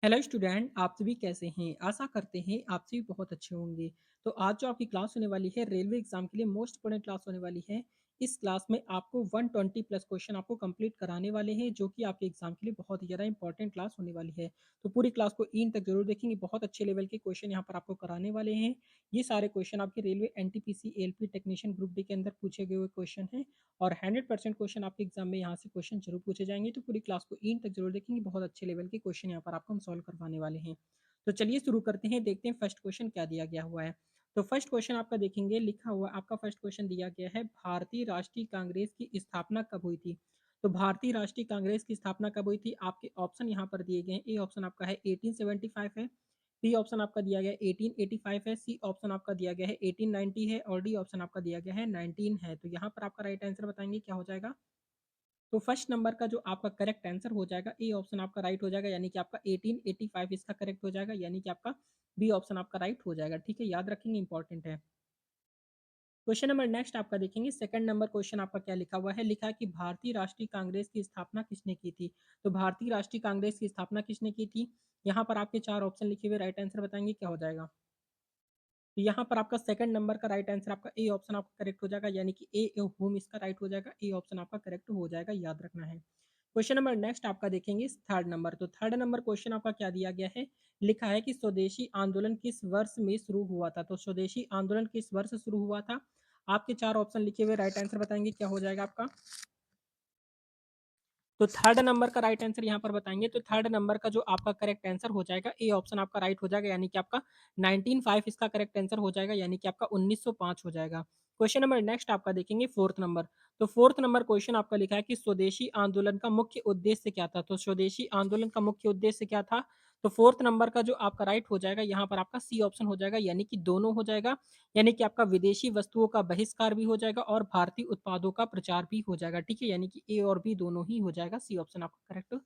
Hello student, आप सभी कैसे हैं? आशा करते हैं आप सभी बहुत अच्छे होंगे। तो आज जो आपकी क्लास होने वाली है रेलवे एग्जाम के लिए मोस्ट इम्पोर्टेंट क्लास होने वाली है। इस क्लास में आपको 120 प्लस क्वेश्चन आपको कंप्लीट कराने वाले हैं, जो कि आपके एग्जाम के लिए बहुत ही ज़्यादा इंपॉर्टेंट क्लास होने वाली है। तो पूरी क्लास को इन तक जरूर देखेंगे, बहुत अच्छे लेवल के क्वेश्चन यहाँ पर आपको कराने वाले हैं। ये सारे क्वेश्चन आपके railway NTPC LP technician group D के अंदर पूछे गए हुए क्वेश्चन हैं और 100% क्वेश्चन आपके एग्जाम में यहाँ से क्वेश्चन जरूर पूछे जाएंगे। तो पूरी क्लास को इन तक जरूर देखेंगे, बहुत अच्छे लेवल के क्वेश्चन यहाँ पर आपको हम सॉल्व करवाने वाले हैं। तो चलिए शुरू करते हैं, देखते हैं फर्स्ट क्वेश्चन क्या दिया गया हुआ है। तो फर्स्ट क्वेश्चन आपका देखेंगे, लिखा हुआ आपका फर्स्ट क्वेश्चन दिया गया है, भारतीय राष्ट्रीय कांग्रेस की स्थापना कब हुई थी? तो भारतीय राष्ट्रीय कांग्रेस की स्थापना कब हुई थी? आपके ऑप्शन यहाँ पर दिए गए हैं। ए ऑप्शन आपका है 1875 है, बी ऑप्शन आपका दिया गया है 1885 है, सी ऑप्शन आपका दिया गया है 1890 है और डी ऑप्शन आपका दिया गया है 19 है। तो यहाँ पर आपका राइट आंसर बताएंगे क्या हो जाएगा? तो फर्स्ट नंबर का जो आपका करेक्ट आंसर हो जाएगा, ए ऑप्शन आपका राइट हो जाएगा, यानी कि आपका 1885 इसका करेक्ट हो जाएगा, यानी कि आपका बी ऑप्शन आपका राइट हो जाएगा। ठीक है, याद रखेंगे, इंपॉर्टेंट है। क्वेश्चन नंबर नेक्स्ट आपका देखेंगे, सेकंड नंबर क्वेश्चन आपका क्या लिखा हुआ है? लिखा है कि भारतीय राष्ट्रीय कांग्रेस की स्थापना किसने की थी? तो भारतीय राष्ट्रीय कांग्रेस की स्थापना किसने की थी? यहाँ पर आपके चार ऑप्शन लिखे हुए, राइट आंसर बताएंगे क्या हो जाएगा? तो यहाँ पर आपका सेकंड नंबर का राइट आंसर आपका ए ऑप्शन आपका करेक्ट हो जाएगा, यानी कि ए होम इसका राइट हो जाएगा, ए ऑप्शन आपका करेक्ट हो जाएगा, याद रखना है। क्वेश्चन नंबर नेक्स्ट आपका देखेंगे, थर्ड नंबर। तो थर्ड नंबर क्वेश्चन आपका क्या दिया गया है? लिखा है कि स्वदेशी आंदोलन किस वर्ष में शुरू हुआ था? तो स्वदेशी आंदोलन किस वर्ष शुरू हुआ था? आपके चार ऑप्शन लिखे हुए, राइट आंसर बताएंगे क्या हो जाएगा आपका? तो थर्ड नंबर का राइट आंसर यहाँ पर बताएंगे, तो थर्ड नंबर का जो आपका करेक्ट आंसर हो जाएगा, ए ऑप्शन आपका राइट हो जाएगा, यानी कि आपका 1905 इसका करेक्ट आंसर हो जाएगा, यानी कि आपका 1905 हो जाएगा। क्वेश्चन नंबर नेक्स्ट आपका देखेंगे, फोर्थ नंबर। तो फोर्थ नंबर क्वेश्चन आपका लिखा है कि स्वदेशी आंदोलन का मुख्य उद्देश्य क्या था? तो स्वदेशी आंदोलन का मुख्य उद्देश्य क्या था? तो फोर्थ नंबर का जो आपका राइट हो जाएगा, यहाँ पर आपका सी ऑप्शन हो जाएगा, यानी कि दोनों हो जाएगा, यानी कि आपका विदेशी वस्तुओं का बहिष्कार भी हो जाएगा और भारतीय उत्पादों का प्रचार भी हो जाएगा। ठीक है, यानी कि ए और बी दोनों ही हो जाएगा, सी ऑप्शन आपका करेक्ट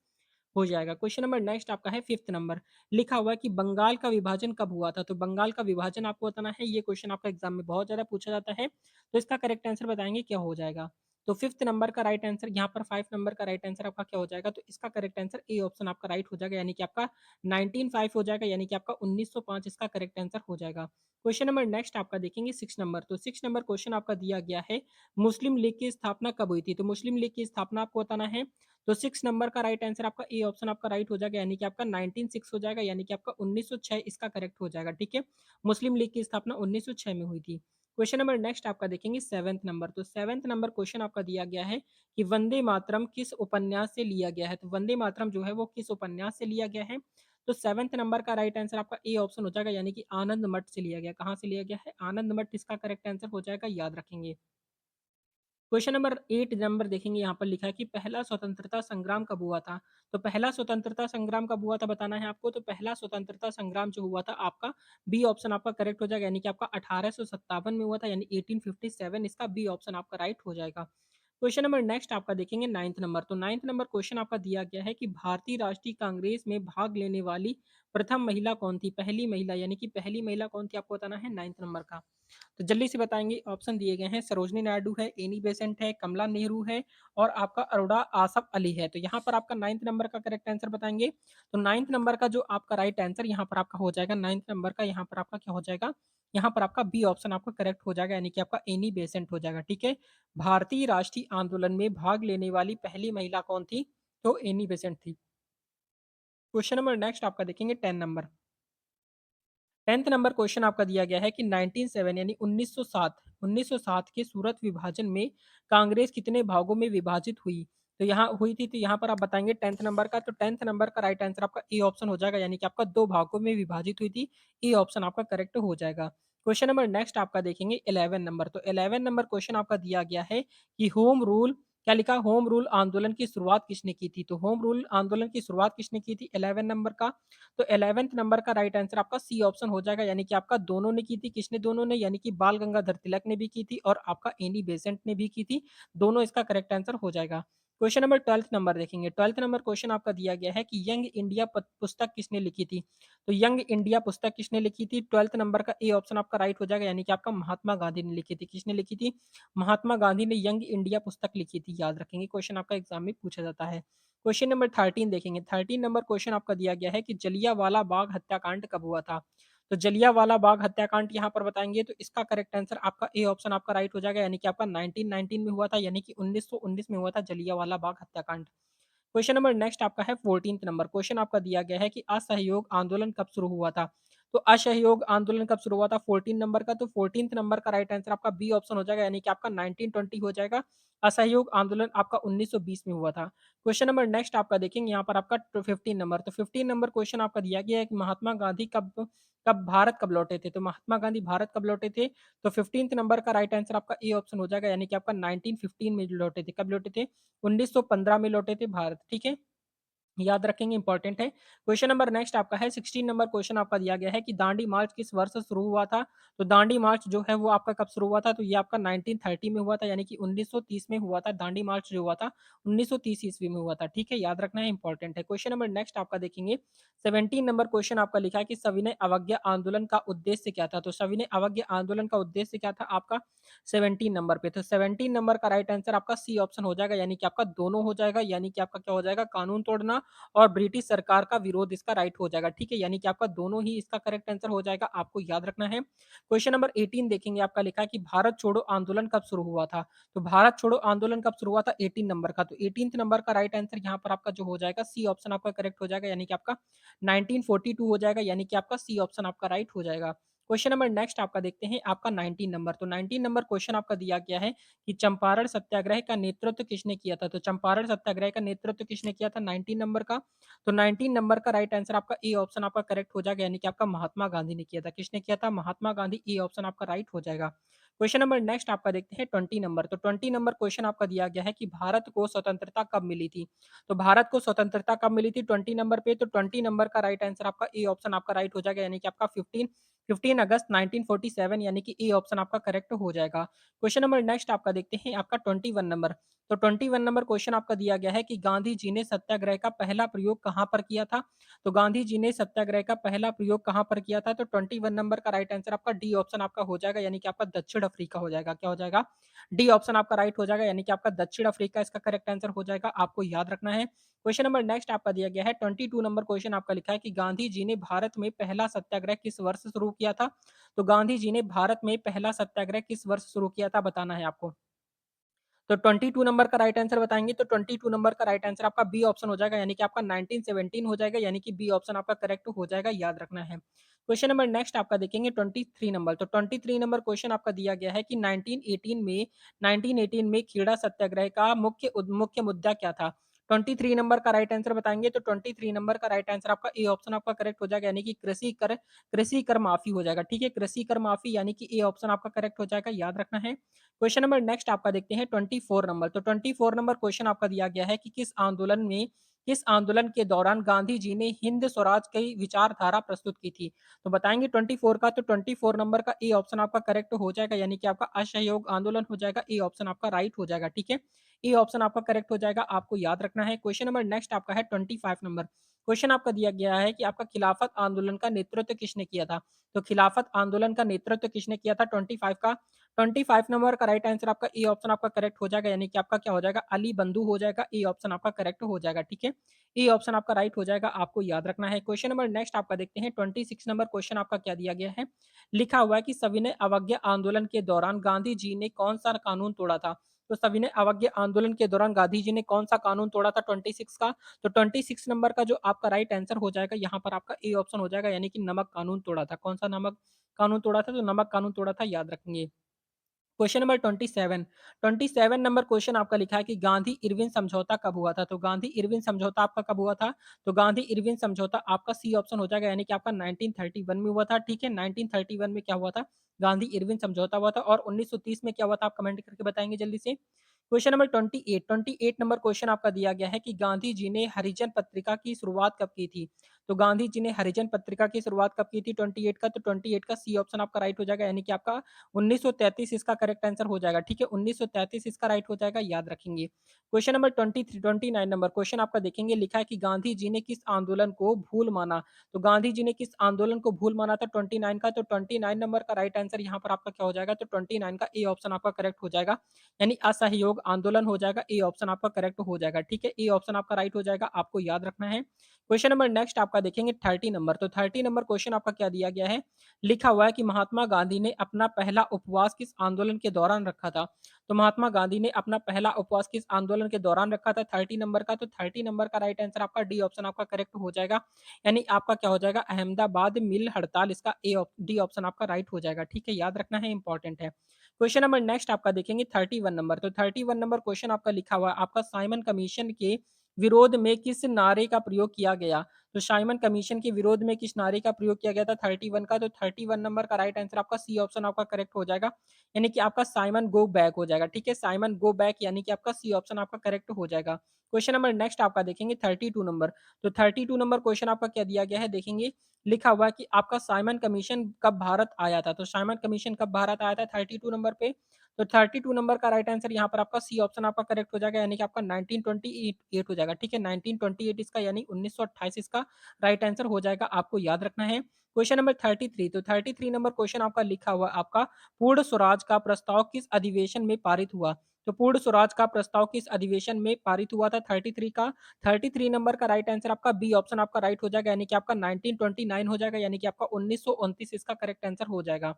हो जाएगा। क्वेश्चन नंबर नेक्स्ट आपका है फिफ्थ नंबर। लिखा हुआ है कि बंगाल का विभाजन कब हुआ था? तो बंगाल का विभाजन आपको बताना है, ये क्वेश्चन आपका एग्जाम में बहुत ज्यादा पूछा जाता है, तो इसका करेक्ट आंसर बताएंगे क्या हो जाएगा? तो फिफ्थ नंबर का राइट आंसर, यहाँ पर फाइव नंबर का राइट आंसर आपका क्या हो जाएगा? तो इसका करेक्ट आंसर ए ऑप्शन आपका राइट हो जाएगा, यानी कि आपका 1905 हो जाएगा, यानी कि आपका 1905 इसका करेक्ट आंसर हो जाएगा। क्वेश्चन नंबर नेक्स्ट आपका देखेंगे, सिक्स नंबर। तो सिक्स नंबर क्वेश्चन आपका दिया गया है, मुस्लिम लीग की स्थापना कब हुई थी? तो मुस्लिम लीग की स्थापना आपको बताना है। तो सिक्स नंबर का राइट आंसर आपका ए ऑप्शन आपका राइट हो जाएगा, यानी कि आपका 1906 हो जाएगा, यानी कि आपका 1906 इसका करेक्ट हो जाएगा। ठीक है, मुस्लिम लीग की स्थापना 1906 में हुई थी। क्वेश्चन नंबर नेक्स्ट आपका देखेंगे, सेवंथ नंबर। तो सेवंथ नंबर क्वेश्चन आपका दिया गया है कि वंदे मातरम किस उपन्यास से लिया गया है? तो वंदे मातरम जो है वो किस उपन्यास से लिया गया है? तो सेवंथ नंबर का राइट आंसर आपका ए ऑप्शन हो जाएगा, यानी कि आनंद मठ से लिया गया। कहाँ से लिया गया है? आनंद मठ इसका करेक्ट आंसर हो जाएगा, याद रखेंगे। क्वेश्चन नंबर 8 नंबर देखेंगे, यहाँ पर लिखा है कि पहला स्वतंत्रता संग्राम कब हुआ था? तो पहला स्वतंत्रता संग्राम कब हुआ था बताना है आपको। तो पहला स्वतंत्रता संग्राम जो हुआ था आपका, बी ऑप्शन आपका करेक्ट हो जाएगा, यानी कि आपका 1857 में हुआ था, यानी 1857 इसका बी ऑप्शन आपका राइट हो जाएगा। क्वेश्चन नंबर नेक्स्ट आपका देखेंगे, नाइन्थ नंबर। तो नाइन्थ नंबर क्वेश्चन आपका दिया गया है कि भारतीय राष्ट्रीय कांग्रेस में भाग लेने वाली प्रथम महिला कौन थी? पहली महिला, यानी कि पहली महिला कौन थी आपको बताना है, नाइन्थ नंबर का। तो जल्दी से बताएंगे, ऑप्शन दिए गए हैं, सरोजनी नायडू है, एनी बेसेंट है, कमला नेहरू है और आपका अरोड़ा आसफ अली है। तो यहाँ पर आपका नाइन्थ नंबर का करेक्ट आंसर बताएंगे। तो नाइन्थ नंबर का जो आपका राइट आंसर यहाँ पर आपका हो जाएगा, नाइन्थ नंबर का यहाँ पर आपका क्या हो जाएगा? यहाँ पर आपका बी ऑप्शन आपका करेक्ट हो जाएगा, यानी कि आपका एनी बेसेंट हो जाएगा। ठीक है, भारतीय राष्ट्रीय आंदोलन में भाग लेने वाली पहली महिला कौन थी? तो एनी बेसेंट थी। क्वेश्चन नंबर नेक्स्ट आपका देखेंगे, 10 नंबर। 10th नंबर क्वेश्चन आपका दिया गया है कि 197 यानी 1907 के सूरत विभाजन में कांग्रेस कितने भागों में विभाजित हुई? तो यहाँ हुई थी, तो यहाँ पर आप बताएंगे 10th नंबर का। तो 10th नंबर का राइट आंसर आपका ए ऑप्शन हो जाएगा, यानी कि आपका दो भागों में विभाजित हुई थी, ए ऑप्शन आपका करेक्ट हो जाएगा। क्वेश्चन नंबर नेक्स्ट आपका देखेंगे, 11 नंबर। तो 11 नंबर क्वेश्चन आपका दिया गया है कि होम रूल, क्या लिखा, होम रूल आंदोलन की शुरुआत किसने की थी? तो होम रूल आंदोलन की शुरुआत किसने की थी 11 नंबर का? तो 11th नंबर का राइट आंसर आपका सी ऑप्शन हो जाएगा, यानी कि आपका दोनों ने की थी। किसने दोनों ने? यानी कि बाल गंगाधर तिलक ने भी की थी और आपका एनी बेसेंट ने भी की थी। दोनों इसका करेक्ट आंसर हो जाएगा। क्वेश्चन नंबर 12th नंबर देखेंगे, 12th नंबर क्वेश्चन आपका दिया गया है कि यंग इंडिया पुस्तक किसने लिखी थी? तो यंग इंडिया पुस्तक किसने लिखी थी? 12th नंबर का ए ऑप्शन आपका राइट हो जाएगा, यानी कि आपका महात्मा गांधी ने लिखी थी। किसने लिखी थी? महात्मा गांधी ने यंग इंडिया पुस्तक लिखी थी, याद रखेंगे, क्वेश्चन आपका एग्जाम में पूछा जाता है। क्वेश्चन नंबर 13 देखेंगे। 13 नंबर क्वेश्चन आपका दिया गया है कि जलियांवाला बाग हत्याकांड कब हुआ था? तो जलियांवाला बाग हत्याकांड यहाँ पर बताएँगे तो इसका करेक्ट आंसर आपका ए ऑप्शन आपका राइट हो जाएगा, यानी कि आपका 1919 में हुआ था, यानी कि 1919 में हुआ था जलियांवाला बाग हत्याकांड। क्वेश्चन नंबर नेक्स्ट आपका है 14th नंबर क्वेश्चन आपका दिया गया है कि असहयोग आंदोलन कब शुरू हुआ था? तो असहयोग आंदोलन कब शुरू हुआ था 14 नंबर का? तो 14th नंबर का राइट आंसर आपका बी ऑप्शन हो जाएगा, यानी कि आपका 1920 हो जाएगा। असहयोग आंदोलन आपका 1920 में हुआ था। क्वेश्चन नंबर नेक्स्ट आपका देखेंगे यहाँ पर आपका 15 नंबर। तो 15 नंबर क्वेश्चन आपका दिया गया है कि महात्मा गांधी कब कब भारत कब लौटे थे? तो महात्मा गांधी भारत कब लौटे थे? तो 15th नंबर का राइट आंसर आपका ए ऑप्शन हो जाएगा, यानी कि आपका 1915 में लौटे थे। कब लौटे थे? 1915 में लौटे थे भारत, ठीक है? याद रखेंगे, इंपॉर्टेंट है। क्वेश्चन नंबर नेक्स्ट आपका है 16 नंबर क्वेश्चन आपका दिया गया है कि दांडी मार्च किस वर्ष से शुरू हुआ था? तो दांडी मार्च जो है वो आपका कब शुरू हुआ था? तो ये आपका 1930 में हुआ था, यानी कि 1930 में हुआ था। दांडी मार्च जो हुआ था 1930 ईस्वी में हुआ था, ठीक है? याद रखना है, इंपॉर्टेंट है। क्वेश्चन नंबर नेक्स्ट आपका देखेंगे 17 नंबर क्वेश्चन आपका लिखा है कि सविनय अवज्ञा आंदोलन का उद्देश्य क्या था? तो सविनय अवज्ञा आंदोलन का उद्देश्य क्या था आपका 17 नंबर पे? तो 17 नंबर का राइट आंसर आपका सी ऑप्शन हो जाएगा, यानी कि आपका दोनों हो जाएगा, यानी कि आपका क्या हो जाएगा? कानून तोड़ना और ब्रिटिश सरकार का विरोध इसका राइट हो जाएगा, ठीक है? यानी कि आपका दोनों ही इसका करेक्ट आंसर हो जाएगा, आपको याद रखना है। क्वेश्चन नंबर 18 देखेंगे, आपका लिखा है कि भारत छोड़ो आंदोलन कब शुरू हुआ था? तो भारत छोड़ो आंदोलन कब शुरू हुआ था 18 नंबर का? तो 18th नंबर का राइट आंसर यहाँ पर आपका जो हो जाएगा सी ऑप्शन आपका करेक्ट हो जाएगा, यानी कि आपका 1942 हो जाएगा, यानी कि आपका सी ऑप्शन आपका राइट हो जाएगा। क्वेश्चन नंबर नेक्स्ट आपका देखते हैं आपका 19 नंबर। तो 19 नंबर क्वेश्चन आपका दिया गया है कि चंपारण सत्याग्रह का नेतृत्व किसने किया था? तो चंपारण सत्याग्रह का नेतृत्व किसने किया था 19 नंबर का? तो 19 नंबर का राइट आंसर आपका ए ऑप्शन आपका करेक्ट हो जाएगा, यानी कि आपका महात्मा गांधी ने किया था। किसने किया था? महात्मा गांधी। ए ऑप्शन आपका राइट हो जाएगा। क्वेश्चन नंबर नेक्स्ट आपका देखते हैं 20 नंबर। तो 20 नंबर क्वेश्चन आपका दिया गया है कि भारत को स्वतंत्रता कब मिली थी? तो भारत को स्वतंत्रता कब मिली थी 20 नंबर पे? तो 20 नंबर का राइट आंसर आपका ए ऑप्शन आपका राइट हो जाएगा, यानी कि आपका 15 अगस्त 1947, यानी कि ए ऑप्शन आपका करेक्ट हो जाएगा। क्वेश्चन नंबर नेक्स्ट आपका देखते हैं आपका 21 नंबर। तो 21 नंबर क्वेश्चन आपका दिया गया है कि गांधी जी ने सत्याग्रह का पहला प्रयोग कहाँ पर किया था? तो गांधी जी ने सत्याग्रह का पहला प्रयोग कहाँ पर किया था? तो 21 नंबर का राइट आंसर आपका डी ऑप्शन आपका हो जाएगा, यानी कि आपका दक्षिण अफ्रीका हो जाएगा। क्या हो जाएगा? डी ऑप्शन आपका राइट हो जाएगा, यानी कि आपका दक्षिण अफ्रीका इसका करेक्ट आंसर हो जाएगा, आपको याद रखना है। क्वेश्चन नंबर नेक्स्ट आपका दिया गया है 22 नंबर क्वेश्चन आपका लिखा है कि गांधी जी ने भारत में पहला सत्याग्रह किस वर्ष शुरू किया था? तो गांधी जी ने भारत में पहला सत्याग्रह किस वर्ष शुरू किया था बताना है आपको। तो 22 नंबर का राइट आंसर बताएँगे तो 22 नंबर का राइट आंसर आपका बी ऑप्शन हो जाएगा, यानी कि आपका 1917 हो जाएगा, यानी कि बी ऑप्शन आपका करेक्ट हो जाएगा, याद रखना है। क्वेश्चन नंबर नेक्स्ट आपका देखेंगे 23 नंबर। तो 23 नंबर क्वेश्चन आपका दिया गया है कि 1918 में खेड़ा सत्याग्रह का मुख्य मुद्दा क्या था? 23 नंबर का राइट आंसर बताएँगे तो 23 नंबर का राइट आंसर आपका ए ऑप्शन आपका करेक्ट हो जाएगा, यानी कि कृषि कर माफी हो जाएगा, ठीक है? कृषि कर माफी, यानी कि ए ऑप्शन आपका करेक्ट हो जाएगा, याद रखना है। क्वेश्चन नंबर नेक्स्ट आपका देखते हैं 24 नंबर। तो 24 नंबर क्वेश्चन आपका दिया गया है कि किस आंदोलन के दौरान गांधी जी ने हिंद स्वराज की विचारधारा प्रस्तुत की थी? तो बताएंगे 24 का। तो 24 नंबर का ए ऑप्शन आपका करेक्ट हो जाएगा, यानी कि आपका असहयोग आंदोलन हो जाएगा। ए ऑप्शन आपका राइट हो जाएगा, ठीक है? ए ऑप्शन आपका करेक्ट हो जाएगा, आपको याद रखना है। क्वेश्चन नंबर नेक्स्ट आपका है 25 नंबर। क्वेश्चन आपका दिया गया है कि आपका खिलाफत आंदोलन का नेतृत्व किसने किया था? तो खिलाफत आंदोलन का नेतृत्व किसने किया था 25 का? 25 नंबर का राइट आंसर आपका ए ऑप्शन आपका करेक्ट हो जाएगा, यानी कि आपका क्या हो जाएगा? अली बंधु हो जाएगा। ए ऑप्शन आपका करेक्ट हो जाएगा, ठीक है? ए ऑप्शन आपका राइट हो जाएगा, आपको याद रखना है। क्वेश्चन नंबर नेक्स्ट आपका देखते हैं 26 नंबर क्वेश्चन आपका क्या दिया गया है? लिखा हुआ है कि सविनय अवज्ञा आंदोलन के दौरान गांधी जी ने कौन सा कानून तोड़ा था? तो सविनय अवज्ञा आंदोलन के दौरान गांधी जी ने कौन सा कानून तोड़ा था 26 का? तो 26 नंबर का जो आपका राइट आंसर हो जाएगा यहाँ पर आपका ए ऑप्शन हो जाएगा, यानी कि नमक कानून तोड़ा था। कौन सा नमक कानून तोड़ा था? तो नमक कानून तोड़ा था, याद रखेंगे। क्वेश्चन नंबर 27 नंबर क्वेश्चन आपका लिखा है कि गांधी इरविन समझौता कब हुआ था? तो गांधी इरविन समझौता आपका कब हुआ था? तो गांधी इरविन समझौता आपका सी ऑप्शन हो जाएगा, यानी कि आपका 1931 में हुआ था, ठीक है? 1931 में क्या हुआ था? गांधी इरविन समझौता हुआ था। और 1930 में क्या हुआ था? आप कमेंट करके बताएंगे जल्दी से। क्वेश्चन नंबर 28 नंबर क्वेश्चन आपका दिया गया है कि गांधी जी ने हरिजन पत्रिका की शुरुआत कब की थी? तो गांधी जी ने हरिजन पत्रिका की शुरुआत कब की थी 28 का? तो 28 का सी ऑप्शन आपका राइट हो जाएगा, यानी कि आपका 1933 इसका करेक्ट आंसर हो जाएगा, ठीक है? 1933 इसका राइट हो जाएगा, याद रखेंगे। क्वेश्चन नंबर 29 नंबर क्वेश्चन आपका देखेंगे, लिखा है कि गांधी जी ने किस आंदोलन को भूल माना? तो गांधी जी ने किस आंदोलन को भूल माना था 29 का? तो 29 नंबर का राइट आंसर यहाँ पर आपका क्या हो जाएगा? तो 29 का ए ऑप्शन आपका करेक्ट हो जाएगा, यानी असहयोग असहयोग आंदोलन हो जाएगा, ए ऑप्शन आपका करेक्ट हो जाएगा, ठीक है? ए ऑप्शन आपका राइट हो जाएगा, आपको याद रखना है। क्वेश्चन नंबर नेक्स्ट आपका देखेंगे 30 नंबर, तो 30 नंबर क्वेश्चन आपका क्या दिया गया है? लिखा हुआ है कि महात्मा गांधी ने अपना पहला उपवास किस आंदोलन के दौरान रखा था? तो महात्मा गांधी ने अपना पहला उपवास किस आंदोलन के दौरान रखा था 30 नंबर का? तो 30 नंबर का राइट आंसर आपका डी ऑप्शन आपका करेक्ट हो जाएगा, यानी आपका क्या हो जाएगा? अहमदाबाद मिल हड़ताल, इसका डी ऑप्शन आपका राइट हो जाएगा, ठीक है? याद रखना है, इंपॉर्टेंट है। क्वेश्चन नंबर नेक्स्ट आपका देखेंगे 31 नंबर, तो 31 नंबर क्वेश्चन आपका लिखा हुआ है आपका साइमन कमीशन के विरोध में किस नारे का प्रयोग किया गया? तो साइमन कमीशन के विरोध में किस नारे का प्रयोग किया गया था 31 का? तो 31 नंबर का राइट आंसर आपका सी ऑप्शन आपका करेक्ट हो जाएगा, यानी कि आपका साइमन गो बैक हो जाएगा, ठीक है? साइमन गो बैक यानी कि आपका सी ऑप्शन आपका करेक्ट हो जाएगा। क्वेश्चन नंबर नेक्स्ट आपका देखेंगे 32 नंबर, तो 32 नंबर क्वेश्चन आपका क्या दिया गया है देखेंगे, लिखा हुआ है कि आपका साइमन कमीशन कब भारत आया था? तो साइमन कमीशन कब भारत आया था 32 नंबर पे? तो 32 नंबर का राइट आंसर यहाँ पर आपका सी ऑप्शन आपका करेक्ट हो जाएगा, यानी कि आपका 1928 हो जाएगा, ठीक है? 1928 इसका, यानी 1928 इसका राइट आंसर हो जाएगा, आपको याद रखना है। क्वेश्चन नंबर 33, तो 33 नंबर क्वेश्चन आपका लिखा हुआ आपका पूर्ण स्वराज का प्रस्ताव किस अधिवेशन में पारित हुआ? तो पूर्ण स्वराज का प्रस्ताव किस अधिवेशन में पारित हुआ था 33 का? 33 नंबर का राइट आंसर आपका बी ऑप्शन आपका राइट हो जाएगा, यानी कि आपका 1929 हो जाएगा, यानी कि आपका 1929 इसका करेक्ट आंसर हो जाएगा।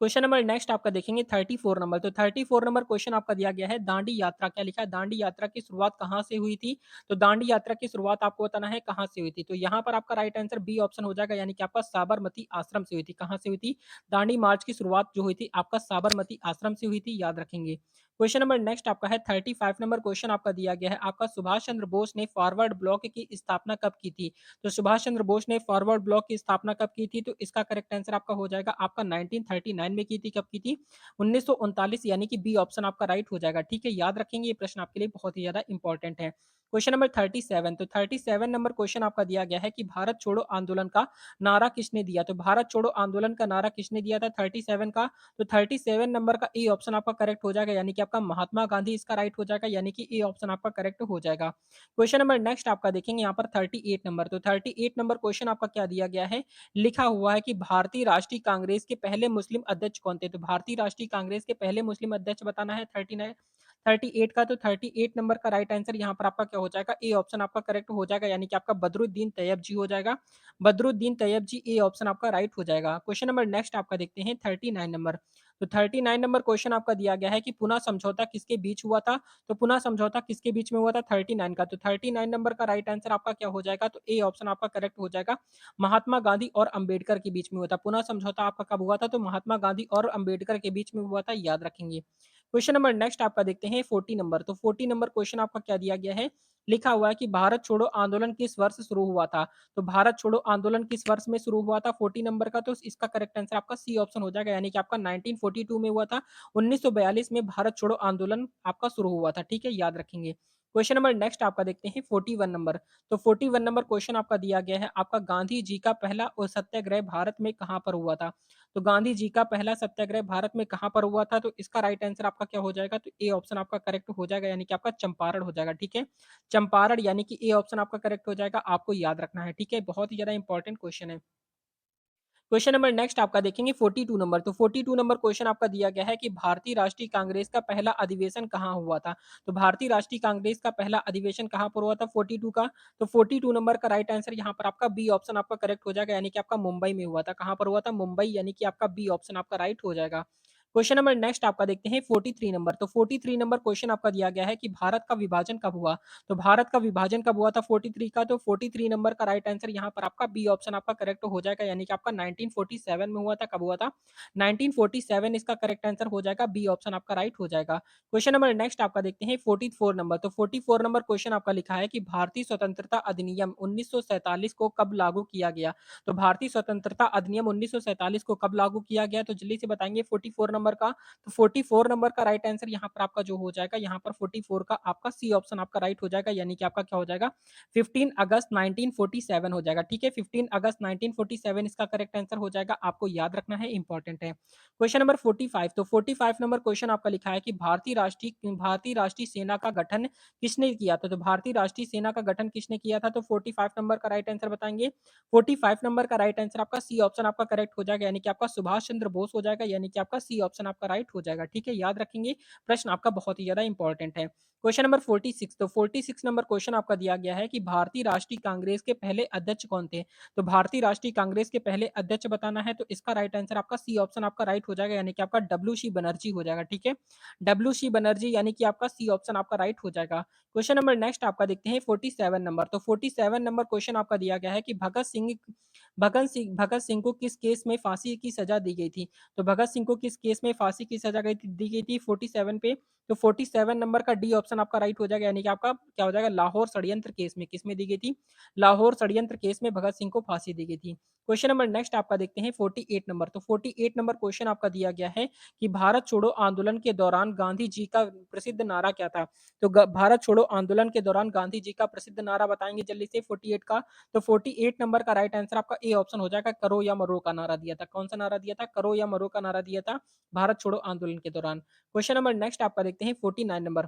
क्वेश्चन नंबर नेक्स्ट आपका देखेंगे 34 नंबर, तो 34 नंबर क्वेश्चन आपका दिया गया है दांडी यात्रा, क्या लिखा है? दांडी यात्रा की शुरुआत कहाँ से हुई थी? तो दांडी यात्रा की शुरुआत आपको बताना है कहाँ से हुई थी? तो यहाँ पर आपका राइट आंसर बी ऑप्शन हो जाएगा, यानी कि आपका साबरमती आश्रम से हुई थी। कहाँ से हुई थी? दांडी मार्च की शुरुआत जो हुई थी आपका साबरमती आश्रम से हुई थी, याद रखेंगे। क्वेश्चन नंबर नेक्स्ट आपका है 35 नंबर क्वेश्चन आपका दिया गया है आपका सुभाष चंद्र बोस ने फॉरवर्ड ब्लॉक की स्थापना कब की थी? तो सुभाष चंद्र बोस ने फॉरवर्ड ब्लॉक की स्थापना कब की थी? तो इसका करेक्ट आंसर आपका हो जाएगा आपका 1939 में की थी। कब की थी? 1939, यानी कि बी ऑप्शन आपका राइट हो जाएगा, ठीक है? याद रखेंगे, ये प्रश्न आपके लिए बहुत ही ज्यादा इंपॉर्टेंट है। क्वेश्चन नंबर 37, तो 37 नंबर क्वेश्चन आपका दिया गया है कि भारत छोड़ो आंदोलन का नारा किसने दिया? तो भारत छोड़ो आंदोलन का नारा किसने दिया था 37 का? तो 37 नंबर का ए ऑप्शन आपका करेक्ट हो जाएगा, यानी कि आपका महात्मा गांधी इसका राइट हो जाएगा, यानी कि ए ऑप्शन आपका करेक्ट हो जाएगा। क्वेश्चन नंबर नेक्स्ट आपका देखेंगे यहाँ पर 38 नंबर, तो 38 नंबर क्वेश्चन आपका क्या दिया गया है? लिखा हुआ है कि भारतीय राष्ट्रीय कांग्रेस के पहले मुस्लिम अध्यक्ष कौन थे? तो भारतीय राष्ट्रीय कांग्रेस के पहले मुस्लिम अध्यक्ष बताना है 39 38 का, तो 38 नंबर का राइट आंसर यहाँ पर आपका क्या हो जाएगा? ए ऑप्शन आपका करेक्ट हो जाएगा, यानी कि आपका बदरुद्दीन तैयब जी हो जाएगा। बदरुद्दीन तैयब जी, ए ऑप्शन आपका राइट हो जाएगा। क्वेश्चन नंबर नेक्स्ट आपका देखते हैं 39 नंबर, तो 39 नंबर क्वेश्चन आपका दिया गया है कि पुनः समझौता किसके बीच हुआ था? तो पुनः समझौता किसके बीच में हुआ था 39 का? तो 39 नंबर का राइट आंसर आपका क्या हो जाएगा? तो ए ऑप्शन आपका करेक्ट हो जाएगा, महात्मा गांधी और अंबेडकर के बीच में हुआ था। पुनः समझौता आपका कब हुआ था? तो महात्मा गांधी और अंबेडकर के बीच में हुआ था, याद रखेंगे। क्वेश्चन नंबर नेक्स्ट आपका देखते हैं 40 नंबर, तो 40 नंबर क्वेश्चन आपका क्या दिया गया है? लिखा हुआ है कि भारत छोड़ो आंदोलन किस वर्ष शुरू हुआ था? तो भारत छोड़ो आंदोलन किस वर्ष में शुरू हुआ था 40 नंबर का? तो इसका करेक्ट आंसर आपका सी ऑप्शन हो जाएगा, यानी कि आपका 1942 में हुआ था। 1942 में भारत छोड़ो आंदोलन आपका शुरू हुआ था, ठीक है? याद रखेंगे। क्वेश्चन नंबर नेक्स्ट आपका देखते हैं 41 नंबर, तो 41 नंबर क्वेश्चन आपका दिया गया है आपका गांधी जी का पहला सत्याग्रह भारत में कहाँ पर हुआ था? तो गांधी जी का पहला सत्याग्रह भारत में कहाँ पर हुआ था? तो इसका राइट आंसर आपका क्या हो जाएगा? तो ए ऑप्शन आपका करेक्ट हो जाएगा, यानी कि आपका चंपारण हो जाएगा, ठीक है? चंपारण, यानी कि ए ऑप्शन आपका करेक्ट हो जाएगा, आपको याद रखना है, ठीक है? बहुत ही ज्यादा इंपॉर्टेंट क्वेश्चन है। क्वेश्चन नंबर नेक्स्ट आपका देखेंगे 42 नंबर, तो 42 नंबर क्वेश्चन आपका दिया गया है कि भारतीय राष्ट्रीय कांग्रेस का पहला अधिवेशन कहाँ हुआ था? तो भारतीय राष्ट्रीय कांग्रेस का पहला अधिवेशन कहाँ पर हुआ था 42 का? तो 42 नंबर का राइट आंसर यहाँ पर आपका बी ऑप्शन आपका करेक्ट हो जाएगा, यानी कि आपका मुंबई में हुआ था। कहाँ पर हुआ था? मुंबई, यानी कि आपका बी ऑप्शन आपका राइट हो जाएगा। क्वेश्चन नंबर नेक्स्ट आपका देखते हैं 43 नंबर, तो 43 नंबर क्वेश्चन आपका दिया गया है कि भारत का विभाजन कब हुआ? तो भारत का विभाजन कब हुआ था 43 का? तो 43 नंबर का राइट आंसर यहाँ पर आपका बी ऑप्शन आपका करेक्ट हो जाएगा, यानी कि आपका 1947 में हुआ था। कब हुआ था? 1947 इसका करेक्ट आंसर हो जाएगा, बी ऑप्शन आपका राइट हो जाएगा। क्वेश्चन नंबर नेक्स्ट आपका देखते हैं 44 नंबर, तो 44 नंबर क्वेश्चन आपका लिखा है कि भारतीय स्वतंत्रता अधिनियम 1947 को कब लागू किया गया? तो भारतीय स्वतंत्रता अधिनियम 1947 को कब लागू किया गया? तो जल्दी से बताएंगे 44 नंबर का। तो 44 नंबर का राइट आंसर यहाँ पर आपका जो हो जाएगा, यहाँ पर 44 का आपका सी ऑप्शन आपका राइट हो जाएगा, यानी कि आपका क्या हो जाएगा? 15 अगस्त 1947 हो जाएगा, ठीक है? 15 अगस्त 1947 इसका करेक्ट आंसर हो जाएगा, आपको याद रखना है, इंपॉर्टेंट है। क्वेश्चन नंबर 45, तो 45 नंबर क्वेश्चन आपका लिखा है कि भारतीय राष्ट्रीय सेना का गठन किसने किया था? तो भारतीय राष्ट्रीय सेना का गठन किसने किया था? तो 45 नंबर का राइट आंसर बताएंगे। 45 नंबर का राइट आंसर आपका सी ऑप्शन आपका करेक्ट हो जाएगा, यानी कि आपका सुभाष चंद्र बोस हो जाएगा, यानी कि आपका सी ऑप्शन आपका राइट हो जाएगा। ठीक है, याद रखेंगे, प्रश्न आपका बहुत ही ज़्यादा इंपॉर्टेंट है। क्वेश्चन नंबर 46, तो 46 नंबर क्वेश्चन आपका दिया गया है कि भारतीय राष्ट्रीय कांग्रेस के पहले अध्यक्ष कौन थे? तो भारतीय राष्ट्रीय कांग्रेस के पहले अध्यक्ष बताना है, तो इसका राइट आंसर आपका सी ऑप्शन आपका राइट हो जाएगा, यानी कि आपका डब्ल्यू सी बनर्जी हो जाएगा। ठीक है, डब्ल्यू सी बनर्जी यानी कि आपका सी ऑप्शन आपका राइट हो जाएगा। क्वेश्चन नंबर नेक्स्ट आपका देखते हैं 47 नंबर, तो 47 नंबर क्वेश्चन आपका दिया गया है कि भगत सिंह को किस केस में फांसी की सजा दी गई थी? तो भगत सिंह को किस केस में फांसी की सजा दी गई थी 47 पे? तो 47 नंबर का डी ऑप्शन आपका राइट हो जाएगा, यानी कि आपका क्या हो जाएगा, लाहौर षड्यंत्र केस में। किसमें दी गई थी? लाहौर षड्यंत्र केस में भगत सिंह को फांसी दी गई थी। क्वेश्चन नंबर नेक्स्ट आपका देखते हैं 48 नंबर, तो 48 नंबर क्वेश्चन आपका दिया गया है कि भारत छोड़ो आंदोलन के दौरान गांधी जी का प्रसिद्ध नारा क्या था? तो भारत छोड़ो आंदोलन के दौरान गांधी जी का प्रसिद्ध नारा बताएंगे जल्दी से 48 का। तो 48 नंबर का राइट आंसर आपका ए ऑप्शन हो जाएगा, करो या मरो का नारा दिया था। कौन सा नारा दिया था? करो या मरो का नारा दिया था भारत छोड़ो आंदोलन के दौरान। क्वेश्चन नंबर नेक्स्ट आपका देखते हैं 49 नंबर।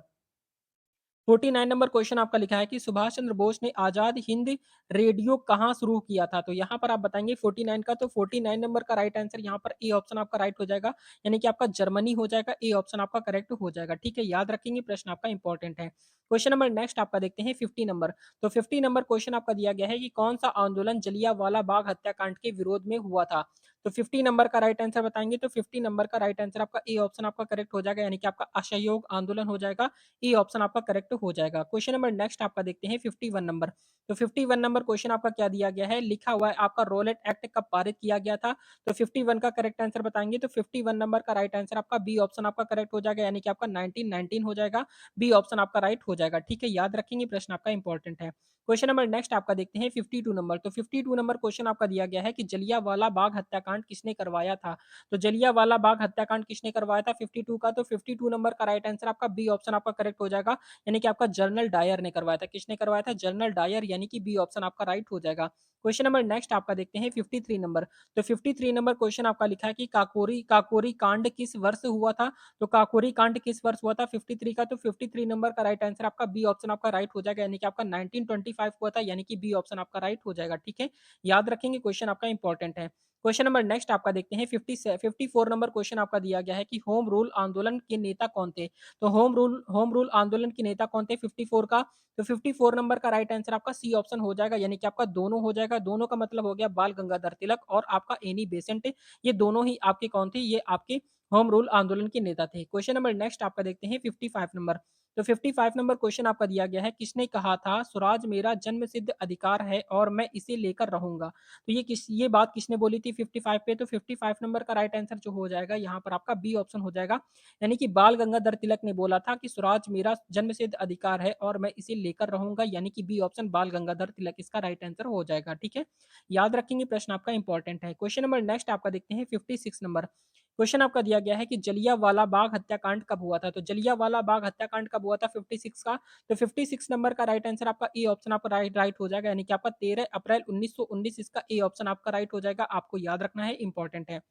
49 नंबर क्वेश्चन आपका लिखा है कि सुभाष चंद्र बोस ने आजाद हिंद रेडियो कहाँ शुरू किया था? तो यहाँ पर आप बताएंगे 49 का, तो 49 नंबर का राइट आंसर यहाँ पर ए ऑप्शन आपका राइट हो जाएगा, यानी कि आपका जर्मनी हो जाएगा। ए ऑप्शन आपका करेक्ट हो जाएगा। ठीक है, याद रखेंगे, प्रश्न आपका इंपॉर्टेंट है। क्वेश्चन नंबर नेक्स्ट आपका देखते हैं 50 नंबर, तो 50 नंबर क्वेश्चन आपका दिया गया है कि कौन सा आंदोलन जलियांवाला बाग हत्याकांड के विरोध में हुआ था? तो 50 नंबर का राइट आंसर बताएंगे, तो 50 नंबर का राइट आंसर आपका ए ऑप्शन आपका करेक्ट हो जाएगा, यानी कि आपका असहयोग आंदोलन हो जाएगा। ए ऑप्शन आपका करेक्ट हो जाएगा। क्वेश्चन नंबर नेक्स्ट आपका देखते हैं 51 नंबर, तो 51 नंबर क्वेश्चन आपका क्या दिया गया है, लिखा हुआ है आपका रोलेट एक्ट कब पारित किया गया था? तो 51 का करेक्ट आंसर बताएंगे, तो 51 नंबर का राइट आंसर आपका बी ऑप्शन आपका करेक्ट हो जाएगा, यानी कि आपका 1919 हो जाएगा। बी ऑप्शन आपका राइट हो जाएगा। ठीक है, याद रखेंगे, प्रश्न आपका इंपॉर्टेंट है। क्वेश्चन नंबर नेक्स्ट आपका देखते हैं 52 नंबर, तो 52 नंबर क्वेश्चन आपका दिया गया है कि जलियांवाला बाग हत्याकांड किसने करवाया था? तो जलियांवाला बाग हत्याकांड किसने करवाया था 52 का? तो 52 नंबर का राइट आंसर आपका बी ऑप्शन आपका करेक्ट हो जाएगा, यानी कि आपका जनरल डायर ने करवाया था। किसने करवाया था? जनरल डायर, यानी कि बी ऑप्शन आपका राइट हो जाएगा। क्वेश्चन नंबर नेक्स्ट आपका देखते हैं 53 नंबर, तो 53 नंबर क्वेश्चन आपका लिखा है कि काकोरी काकोरी कांड किस वर्ष हुआ था? तो काकोरी कांड किस वर्ष हुआ था 53 का? तो 53 नंबर का राइट आंसर आपका बी ऑप्शन आपका राइट हो जाएगा, यानी कि आपका 1925 हुआ था, यानी कि बी ऑप्शन आपका राइट हो जाएगा। ठीक है, याद रखेंगे, क्वेश्चन आपका इंपॉर्टेंट है। क्वेश्चन नंबर नेक्स्ट आपका देखते हैं 54 नंबर क्वेश्चन आपका दिया गया है कि होम रूल आंदोलन के नेता कौन थे? तो होम रूल आंदोलन के नेता कौन थे 54 का? तो 54 नंबर का राइट आंसर आपका सी ऑप्शन हो जाएगा, यानी कि आपका दोनों हो जाएगा। दोनों का मतलब हो गया बाल गंगाधर तिलक और आपका एनी बेसेंट। ये दोनों ही आपके कौन थे? ये आपके होम रूल आंदोलन के नेता थे। क्वेश्चन नंबर नेक्स्ट आपका देखते हैं 55 नंबर, तो 55 नंबर क्वेश्चन आपका दिया गया है, किसने कहा था स्वराज मेरा जन्म सिद्ध अधिकार है और मैं इसे लेकर रहूंगा? तो ये बात किसने बोली थी 55 पे? तो 55 नंबर का राइट आंसर जो हो जाएगा यहाँ पर आपका बी ऑप्शन हो जाएगा, यानी कि बाल गंगाधर तिलक ने बोला था कि स्वराज मेरा जन्मसिद्ध अधिकार है और मैं इसे लेकर रहूंगा, यानी कि बी ऑप्शन बाल गंगाधर तिलक इसका राइट आंसर हो जाएगा। ठीक है, याद रखेंगे, प्रश्न आपका इंपॉर्टेंट है। क्वेश्चन नंबर नेक्स्ट आपका देखते हैं 56 नंबर, क्वेश्चन आपका दिया गया है कि जलियांवाला बाग हत्याकांड कब हुआ था? तो जलियांवाला बाग हत्याकांड कब हुआ था 56 का? तो 56 नंबर का राइट आंसर आपका ए ऑप्शन आपका राइट राइट हो जाएगा, यानी कि आपका 13 अप्रैल 1919 इसका ए ऑप्शन आपका राइट हो जाएगा। आपको याद रखना है, इंपॉर्टेंट है।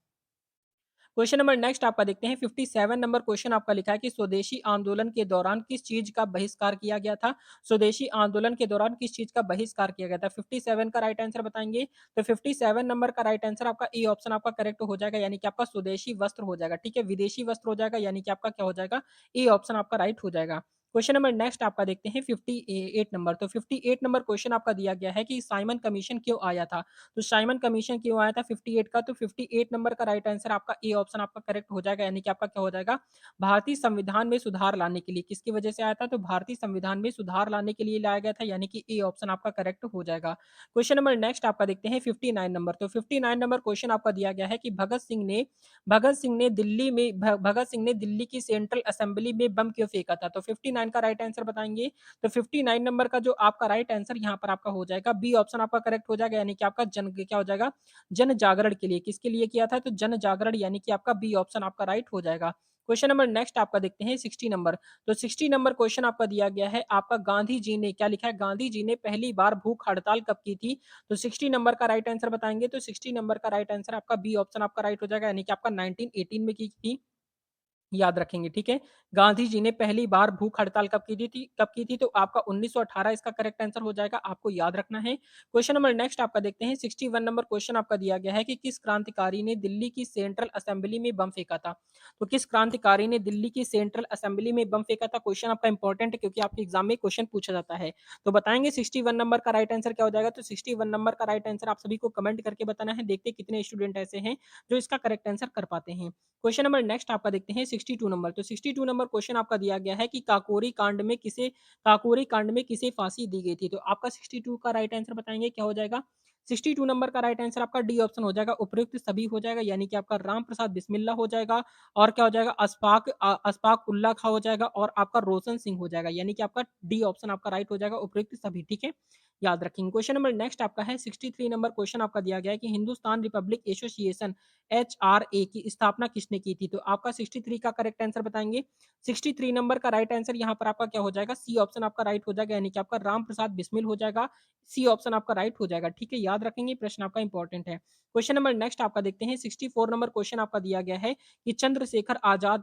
क्वेश्चन नंबर नेक्स्ट आपका देखते हैं 57 नंबर क्वेश्चन आपका लिखा है कि स्वदेशी आंदोलन के दौरान किस चीज का बहिष्कार किया गया था? स्वदेशी आंदोलन के दौरान किस चीज का बहिष्कार किया गया था 57 का राइट आंसर बताएंगे, तो 57 नंबर का राइट आंसर आपका ए ऑप्शन आपका करेक्ट हो जाएगा, यानी कि आपका स्वदेशी वस्त्र हो जाएगा। ठीक है, विदेशी वस्त्र हो जाएगा, यानी कि आपका क्या हो जाएगा, ए ऑप्शन आपका राइट हो जाएगा। क्वेश्चन नंबर नेक्स्ट आपका देखते हैं 58 नंबर, तो 58 नंबर क्वेश्चन आपका दिया गया है कि साइमन कमीशन क्यों आया था? तो साइमन कमीशन क्यों आया था 58 का? तो 58 नंबर का राइट आंसर आपका ए ऑप्शन आपका करेक्ट हो जाएगा, यानी कि आपका क्या हो जाएगा, भारतीय संविधान में सुधार लाने के लिए। किसकी वजह से आया था? तो भारतीय संविधान में सुधार लाने के लिए लाया गया था, यानी कि ए ऑप्शन आपका करेक्ट हो जाएगा। क्वेश्चन नंबर नेक्स्ट आपका देखते हैं 59 नंबर, तो 59 नंबर क्वेश्चन आपका दिया गया है कि भगत सिंह ने दिल्ली की सेंट्रल असेंबली में बम क्यों फेंका था? तो 59 का राइट आंसर बताएंगे, तो 59 नंबर का जो आपका राइट आंसर यहाँ पर आपका हो जाएगा, बी ऑप्शन आपका करेक्ट हो जाएगा, यानी कि आपका जन क्या हो जाएगा, जन जागरण के लिए। किसके लिए किया था? तो जन जागरण, यानी कि आपका बी ऑप्शन आपका राइट हो जाएगा। क्वेश्चन नंबर नेक्स्ट आपका देखते हैं 60 नंबर, तो 60 नंबर क्वेश्चन आपका दिया गया है, आपका गांधी जी ने क्या लिखा है, गांधी जी ने पहली बार भूख हड़ताल कब की थी? तो 60 नंबर का राइट आंसर बताएंगे, तो 60 नंबर का राइट आंसर आपका बी ऑप्शन आपका राइट हो जाएगा, यानी कि आपका 1918 में की थी। याद रखेंगे, ठीक है? गांधी जी ने पहली बार भूख हड़ताल कब की थी? तो आपका 1918 इसका करेक्ट आंसर हो जाएगा, आपको याद रखना है। क्वेश्चन नंबर नेक्स्ट आपका देखते हैं, 61 नंबर क्वेश्चन आपका दिया गया है कि किस क्रांतिकारी ने दिल्ली की सेंट्रल असेंबली में बम फेंका था? तो किस क्रांतिकारी ने दिल्ली की सेंट्रल असेंबली में बम फेंका था? क्वेश्चन आपका इंपॉर्टेंट है क्योंकि आपके एग्जाम में क्वेश्चन पूछा जाता है। तो बताएँगे 61 नंबर का राइट आंसर क्या हो जाएगा? तो 61 नंबर का राइट आंसर आप सभी को कमेंट करके बताना है, देखते हैं कितने स्टूडेंट ऐसे हैं जो इसका करेक्ट आंसर कर पाते हैं। क्वेश्चन नंबर नेक्स्ट आपका देखते हैं 62 नंबर। तो 62 नंबर क्वेश्चन आपका दिया गया है कि काकोरी कांड में किसे फांसी दी गई थी? तो आपका 62 का राइट आंसर बताएँगे क्या हो जाएगा? 62 नंबर का राइट आंसर आपका डी ऑप्शन हो जाएगा, उपयुक्त सभी हो जाएगा, यानी कि आपका राम प्रसाद बिस्मिल्ला हो जाएगा और क्या हो जाएगा अशफाक उल्ला खां हो जाएगा और आपका रोशन सिंह हो जाएगा, यानी कि आपका डी ऑप्शन आपका राइट हो जाएगा, उपयुक्त सभी, ठीक है? याद रखेंगे। क्वेश्चन नंबर नेक्स्ट आपका है 63 नंबर क्वेश्चन आपका दिया गया है कि हिंदुस्तान रिपब्लिक एसोसिएशन एचआरए की स्थापना किसने की थी? तो आपका 63 का करेक्ट आंसर बताएँगे। 63 नंबर का राइट आंसर यहाँ पर आपका क्या हो जाएगा? सी ऑप्शन आपका राइट हो जाएगा, यानी कि आपका राम प्रसाद बिस्मिल हो जाएगा। सी ऑप्शन आपका राइट हो जाएगा, ठीक है? याद रखेंगे, प्रश्न आपका इंपॉर्टेंट है। क्वेश्चन नंबर नेक्स्ट आपका देखते हैं 64 नंबर क्वेश्चन आपका दिया गया है कि चंद्रशेखर आजाद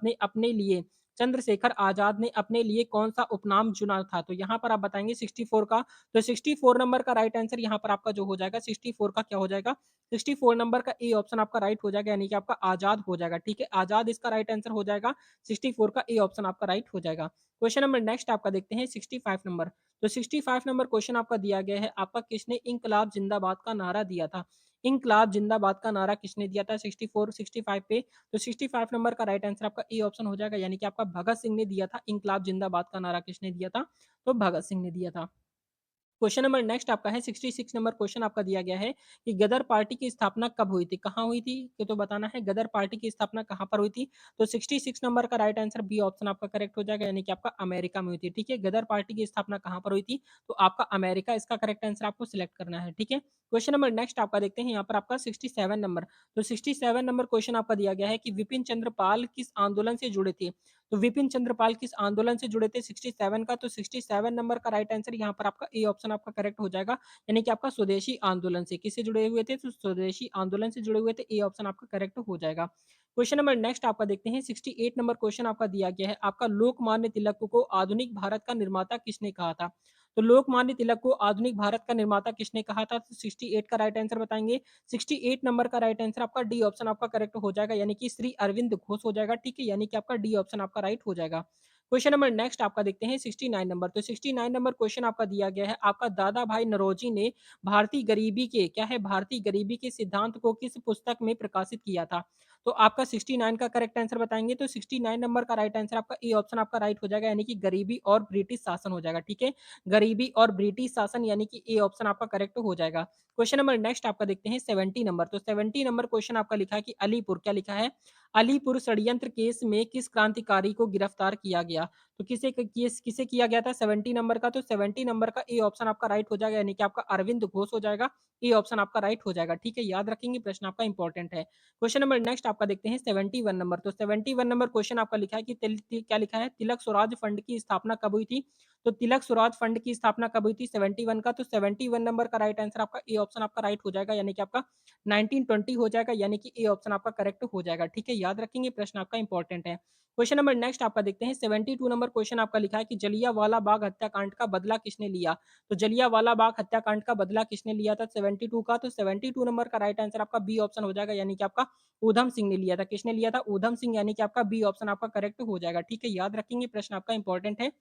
ने अपने लिए कौन-सा उपनाम चुना था? तो यहाँ पर आप बताएँगे 64 का, तो 64 नंबर का राइट आंसर यहाँ पर आपका जो हो जाएगा 64 का क्या हो जाएगा? 64 नंबर का ए ऑप्शन आपका राइट हो जाएगा, यानी कि आपका आज़ाद हो जाएगा, ठीक है? आज़ाद इसका राइट आंसर हो जाएगा, 64 का ए ऑप्शन आपका राइट हो जाएगा। क्वेश्चन नंबर नेक्स्ट आपका देखते हैं 65 नंबर। तो 65 नंबर क्वेश्चन आपका दिया गया है, आपका किसने इंकलाब जिंदाबाद का नारा दिया था? इंकलाब जिंदाबाद का नारा किसने दिया था 64, 65 पे? तो 65 नंबर का राइट आंसर आपका ए ऑप्शन हो जाएगा, यानी कि आपका भगत सिंह ने दिया था। इंकलाब जिंदाबाद का नारा किसने दिया था? तो भगत सिंह ने दिया था। क्वेश्चन नंबर नेक्स्ट आपका है 66 नंबर क्वेश्चन आपका दिया गया है कि गदर पार्टी की स्थापना कब हुई थी? कहाँ हुई थी? ये तो बताना है, गदर पार्टी की स्थापना कहाँ पर हुई थी? तो 66 नंबर का राइट आंसर बी ऑप्शन आपका करेक्ट हो जाएगा, यानी कि आपका अमेरिका में हुई थी, ठीक है? गदर पार्टी की स्थापना कहाँ पर हुई थी? तो आपका अमेरिका इसका करेक्ट आंसर आपको सिलेक्ट करना है, ठीक है? क्वेश्चन नंबर नेक्स्ट आपका देखते हैं यहाँ पर आपका 67 नंबर। तो 67 नंबर क्वेश्चन आपका दिया गया है कि विपिन चंद्र पाल किस आंदोलन से जुड़े थे? तो विपिन चंद्र पाल किस आंदोलन से जुड़े थे 67 का? तो 67 नंबर का राइट आंसर यहाँ पर आपका ए ऑप्शन आपका करेक्ट हो जाएगा, यानी कि आपका स्वदेशी आंदोलन से। किससे जुड़े हुए थे? तो स्वदेशी आंदोलन से जुड़े हुए थे, ए ऑप्शन आपका करेक्ट हो जाएगा। क्वेश्चन नंबर नेक्स्ट आपका देखते हैं 68 नंबर क्वेश्चन आपका दिया गया है, आपका लोकमान्य तिलक को आधुनिक भारत का निर्माता किसने कहा था? तो लोकमान्य तिलक को आधुनिक भारत का निर्माता किसने कहा था? तो 68 का राइट आंसर बताएँगे। 68 नंबर का राइट आंसर आपका डी ऑप्शन आपका करेक्ट हो जाएगा, यानी कि श्री अरविंद घोष हो जाएगा, ठीक है? यानी कि आपका डी ऑप्शन आपका राइट हो जाएगा। क्वेश्चन नंबर नेक्स्ट आपका देखते हैं 69 नंबर। तो 69 नंबर क्वेश्चन आपका दिया गया है, आपका दादा भाई नौरोजी ने भारतीय गरीबी के सिद्धांत को किस पुस्तक में प्रकाशित किया था? तो आपका 69 का करेक्ट आंसर बताएँगे, तो 69 नंबर का राइट आंसर आपका ए ऑप्शन आपका राइट हो जाएगा, यानी कि गरीबी और ब्रिटिश शासन हो जाएगा, ठीक है? गरीबी और ब्रिटिश शासन, यानी कि ए ऑप्शन आपका करेक्ट हो जाएगा। क्वेश्चन नंबर नेक्स्ट आपका देखते हैं 70 नंबर। तो 70 नंबर क्वेश्चन आपका लिखा है कि अलीपुर, क्या लिखा है? अलीपुर षड्यंत्र केस में किस क्रांतिकारी को गिरफ्तार किया गया? तो किसे किया गया था 70 नंबर का? तो 70 नंबर का ए ऑप्शन आपका राइट हो जाएगा, यानी कि आपका अरविंद घोष हो जाएगा। ए ऑप्शन आपका राइट हो जाएगा, ठीक है? याद रखेंगे, प्रश्न आपका इंपॉर्टेंट है। क्वेश्चन नंबर नेक्स्ट आपका देखते हैं 71 नंबर। तो 71 नंबर क्वेश्चन आपका लिखा है कि क्या लिखा है? तिलक स्वराज फंड की स्थापना कब हुई थी? तो तिलक स्वराज फंड की स्थापना कब हुई थी 71 का? तो 71 नंबर का राइट आंसर आपका ए ऑप्शन आपका राइट हो जाएगा, यानी कि आपका 1920 हो जाएगा, यानी कि ए ऑप्शन आपका करेक्ट हो जाएगा, ठीक है? याद रखेंगे, प्रश्न आपका इंपॉर्टेंट है। क्वेश्चन नंबर नेक्स्ट आपका देखते हैं 72 नंबर क्वेश्चन आपका लिखा है कि जलियांवाला बाग हत्याकांड का बदला किसने लिया? तो जलियांवाला बाग हत्याकांड का बदला किसने लिया था 72 का? तो 72 नंबर का राइट आंसर आपका बी ऑप्शन हो जाएगा, यानी कि आपका ऊधम सिंह ने लिया था। किसने लिया था? ऊधम सिंह, यानी कि आपका बी ऑप्शन आपका करेक्ट हो जाएगा, ठीक है? याद रखेंगे, प्रश्न आपका इंपॉर्टेंट है।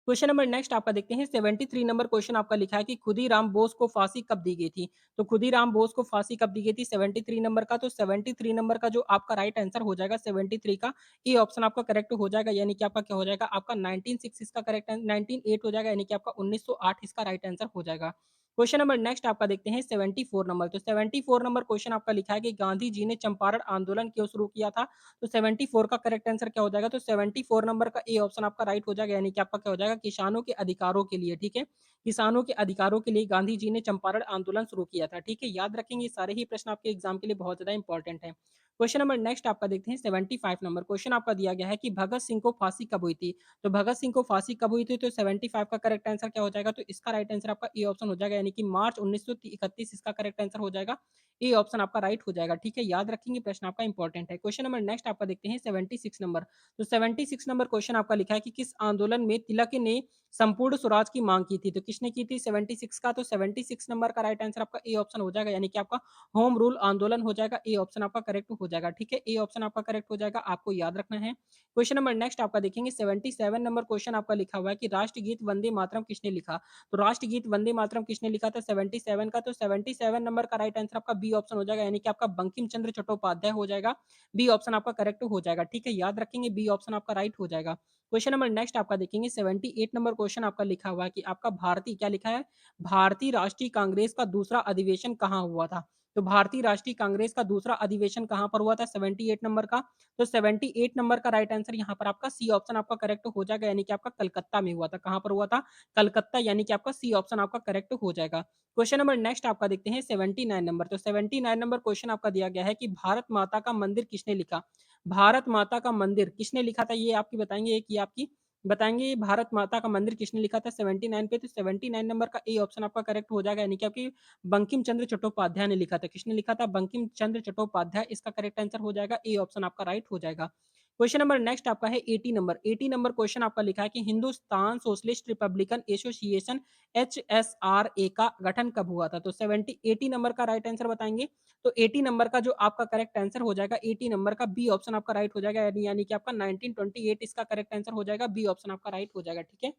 क्वेश्चन नंबर नेक्स्ट आपका देखते हैं 73 नंबर क्वेश्चन आपका लिखा है कि खुदीराम बोस को फांसी कब दी गई थी? तो खुदीराम बोस को फांसी कब दी गई थी 73 नंबर का? तो 73 नंबर का जो आपका राइट आंसर हो जाएगा 73 का ए ऑप्शन आपका करेक्ट हो जाएगा, यानी कि आपका क्या हो जाएगा? आपका 196 इसका करेक्ट 198 हो जाएगा, यानी कि आपका 1908 इसका राइट आंसर हो जाएगा। क्वेश्चन नंबर नेक्स्ट आपका देखते हैं 74 नंबर। तो 74 नंबर क्वेश्चन आपका लिखा है कि गांधी जी ने चंपारण आंदोलन क्यों शुरू किया था? तो 74 का करेक्ट आंसर क्या हो जाएगा? तो 74 नंबर का ए ऑप्शन आपका राइट हो जाएगा, यानी कि आपका क्या हो जाएगा? किसानों के अधिकारों के लिए, ठीक है? किसानों के अधिकारों के लिए गांधी जी ने चंपारण आंदोलन शुरू किया था, ठीक है? याद रखेंगे, ये सारे ही प्रश्न आपके एग्जाम के लिए बहुत ज़्यादा इंपॉर्टेंट हैं। क्वेश्चन नंबर नेक्स्ट आपका देखते हैं 75 नंबर क्वेश्चन आपका दिया गया है कि भगत सिंह को फांसी कब हुई थी? तो भगत सिंह को फांसी कब हुई थी? तो 75 का करेक्ट आंसर क्या हो जाएगा? तो इसका राइट आंसर आपका ए ऑप्शन हो जाएगा यानी कि मार्च 1931 इसका करेक्ट आंसर हो जाएगा। ए ऑप्शन आपका राइट हो जाएगा। ठीक है, याद रखेंगे प्रश्न आपका इंपॉर्टेंट है। क्वेश्चन नंबर नेक्स्ट आपका देखते हैं 76 नंबर। तो 76 नंबर क्वेश्चन आपका लिखा है कि किस आंदोलन में तिलक ने संपूर्ण स्वराज की मांग की थी? तो किसने की थी 76 का? तो 76 नंबर का राइट आंसर आपका ए ऑप्शन हो जाएगा यानी कि आपका होम रूल आंदोलन हो जाएगा। ए ऑप्शन आपका करेक्ट हो जाएगा। ठीक है, ए ऑप्शन आपका करेक्ट हो जाएगा, आपको याद रखना है। क्वेश्चन नंबर नेक्स्ट आपका देखेंगे 77 नंबर क्वेश्चन आपका लिखा हुआ है कि राष्ट्रगीत वंदे मातरम किसने लिखा? तो राष्ट्रगीत वंदे मातरम किसने लिखा था 77 का? तो 77 नंबर का राइट आंसर आपका बी ऑप्शन हो जाएगा यानी कि आपका बंकिम चंद्र चट्टोपाध्याय हो जाएगा। बी ऑप्शन आपका करेक्ट हो जाएगा। ठीक है, याद रखेंगे बी ऑप्शन आपका राइट हो जाएगा। क्वेश्चन नंबर नेक्स्ट आपका देखेंगे 78 नंबर क्वेश्चन आपका लिखा हुआ है कि आपका भारतीय क्या लिखा है? भारतीय राष्ट्रीय कांग्रेस का दूसरा अधिवेशन कहाँ हुआ था? तो भारतीय राष्ट्रीय कांग्रेस का दूसरा अधिवेशन कहाँ पर हुआ था 78 नंबर का? तो 78 नंबर का राइट आंसर यहाँ पर आपका सी ऑप्शन आपका करेक्ट हो जाएगा यानी कि आपका कलकत्ता में हुआ था। कहाँ पर हुआ था? कलकत्ता यानी कि आपका सी ऑप्शन आपका करेक्ट हो जाएगा। क्वेश्चन नंबर नेक्स्ट आपका देखते हैं 79 नंबर। तो 79 नंबर क्वेश्चन आपका दिया गया है कि भारत माता का मंदिर किसने लिखा? भारत माता का मंदिर किसने लिखा था? ये आपकी बताएँगे, एक ये आपकी बताएँगे भारत माता का मंदिर किसने लिखा था 79 पे? तो 79 नंबर का ए ऑप्शन आपका करेक्ट हो जाएगा यानी कि आपकी बंकिम चंद्र चट्टोपाध्याय ने लिखा था। किसने लिखा था? बंकिम चंद्र चट्टोपाध्याय इसका करेक्ट आंसर हो जाएगा। ए ऑप्शन आपका राइट हो जाएगा। क्वेश्चन नंबर नेक्स्ट आपका है 80 नंबर। 80 नंबर क्वेश्चन आपका लिखा है कि Hindustan socialist Republican association HSRA का गठन कब हुआ था? तो 80 नंबर का राइट आंसर बताएँगे। तो 80 नंबर का जो आपका करेक्ट आंसर हो जाएगा 80 नंबर का बी ऑप्शन आपका राइट हो जाएगा यानी कि आपका 1928 इसका करेक्ट आंसर हो जाएगा। बी ऑप्शन आपका राइट हो जाएगा। ठीक है?